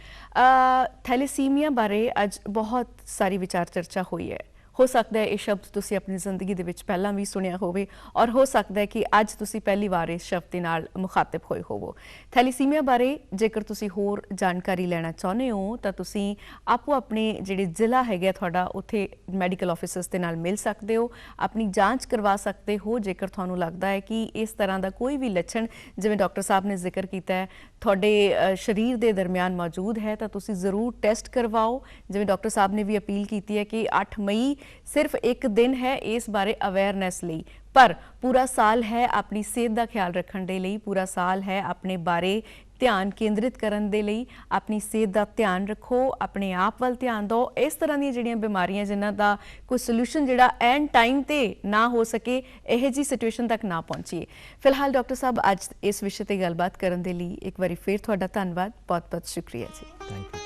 ਥੈਲੇਸੀਮੀਆ ਬਾਰੇ ਅੱਜ ਬਹੁਤ ਸਾਰੀ ਵਿਚਾਰ ਚਰਚਾ ਹੋਈ ਹੈ। ਹੋ ਸਕਦਾ ਹੈ ਇਹ ਸ਼ਬਦ ਤੁਸੀਂ ਆਪਣੀ ਜ਼ਿੰਦਗੀ ਦੇ ਵਿੱਚ ਪਹਿਲਾਂ ਵੀ ਸੁਣਿਆ ਹੋਵੇ ਔਰ ਹੋ ਸਕਦਾ ਹੈ ਕਿ ਅੱਜ ਤੁਸੀਂ ਪਹਿਲੀ ਵਾਰ ਇਸ ਸ਼ਬਦ ਦੇ ਨਾਲ ਮੁਖਾਤਬ ਹੋਏ ਹੋਵੋ। ਥੈਲੇਸੀਮੀਆ ਬਾਰੇ ਜੇਕਰ ਤੁਸੀਂ ਹੋਰ ਜਾਣਕਾਰੀ ਲੈਣਾ ਚਾਹੁੰਦੇ ਹੋ ਤਾਂ ਤੁਸੀਂ ਆਪੋ ਆਪਣੇ ਜਿਹੜੇ ਜ਼ਿਲ੍ਹਾ ਹੈਗਾ ਤੁਹਾਡਾ ਉੱਥੇ ਮੈਡੀਕਲ ਆਫਿਸਰਸ ਦੇ ਨਾਲ ਮਿਲ ਸਕਦੇ ਹੋ, ਆਪਣੀ ਜਾਂਚ ਕਰਵਾ ਸਕਦੇ ਹੋ। ਜੇਕਰ ਤੁਹਾਨੂੰ ਲੱਗਦਾ ਹੈ ਕਿ ਇਸ ਤਰ੍ਹਾਂ ਦਾ ਕੋਈ ਵੀ ਲੱਛਣ ਜਿਵੇਂ ਡਾਕਟਰ ਸਾਹਿਬ ਨੇ ਜ਼ਿਕਰ ਕੀਤਾ ਹੈ ਤੁਹਾਡੇ ਸਰੀਰ ਦੇ ਦਰਮਿਆਨ ਮੌਜੂਦ ਹੈ ਤਾਂ ਤੁਸੀਂ ਜ਼ਰੂਰ ਟੈਸਟ ਕਰਵਾਓ। ਜਿਵੇਂ ਡਾਕਟਰ ਸਾਹਿਬ ਨੇ ਵੀ ਅਪੀਲ ਕੀਤੀ ਹੈ ਕਿ 8 ਮਈ सिर्फ एक दिन है इस बारे अवेयरनेस ਲਈ, पर पूरा साल है अपनी सेहत ਦਾ ਖਿਆਲ ਰੱਖਣ ਦੇ ਲਈ, पूरा साल है अपने बारे ਧਿਆਨ ਕੇਂਦਰਿਤ ਕਰਨ ਦੇ ਲਈ। ਆਪਣੀ ਸਿਹਤ ਦਾ ਧਿਆਨ ਰੱਖੋ, ਆਪਣੇ ਆਪ ਵੱਲ ਧਿਆਨ ਦਿਓ। ਇਸ ਤਰ੍ਹਾਂ ਦੀਆਂ ਜਿਹੜੀਆਂ ਬਿਮਾਰੀਆਂ ਜਿਨ੍ਹਾਂ ਦਾ ਕੋਈ ਸੋਲੂਸ਼ਨ ਜਿਹੜਾ ਐਨ ਟਾਈਮ ਤੇ ਨਾ ਹੋ ਸਕੇ ਇਹ ਜੀ ਸਿਚੁਏਸ਼ਨ ਤੱਕ ਨਾ ਪਹੁੰਚੀਏ। ਫਿਲਹਾਲ ਡਾਕਟਰ ਸਾਹਿਬ ਅੱਜ ਇਸ ਵਿਸ਼ੇ ਤੇ ਗੱਲਬਾਤ ਕਰਨ ਦੇ ਲਈ ਇੱਕ ਵਾਰੀ ਫਿਰ ਤੁਹਾਡਾ ਧੰਨਵਾਦ, ਬਹੁਤ ਬਹੁਤ ਸ਼ੁਕਰੀਆ ਜੀ। Thank you.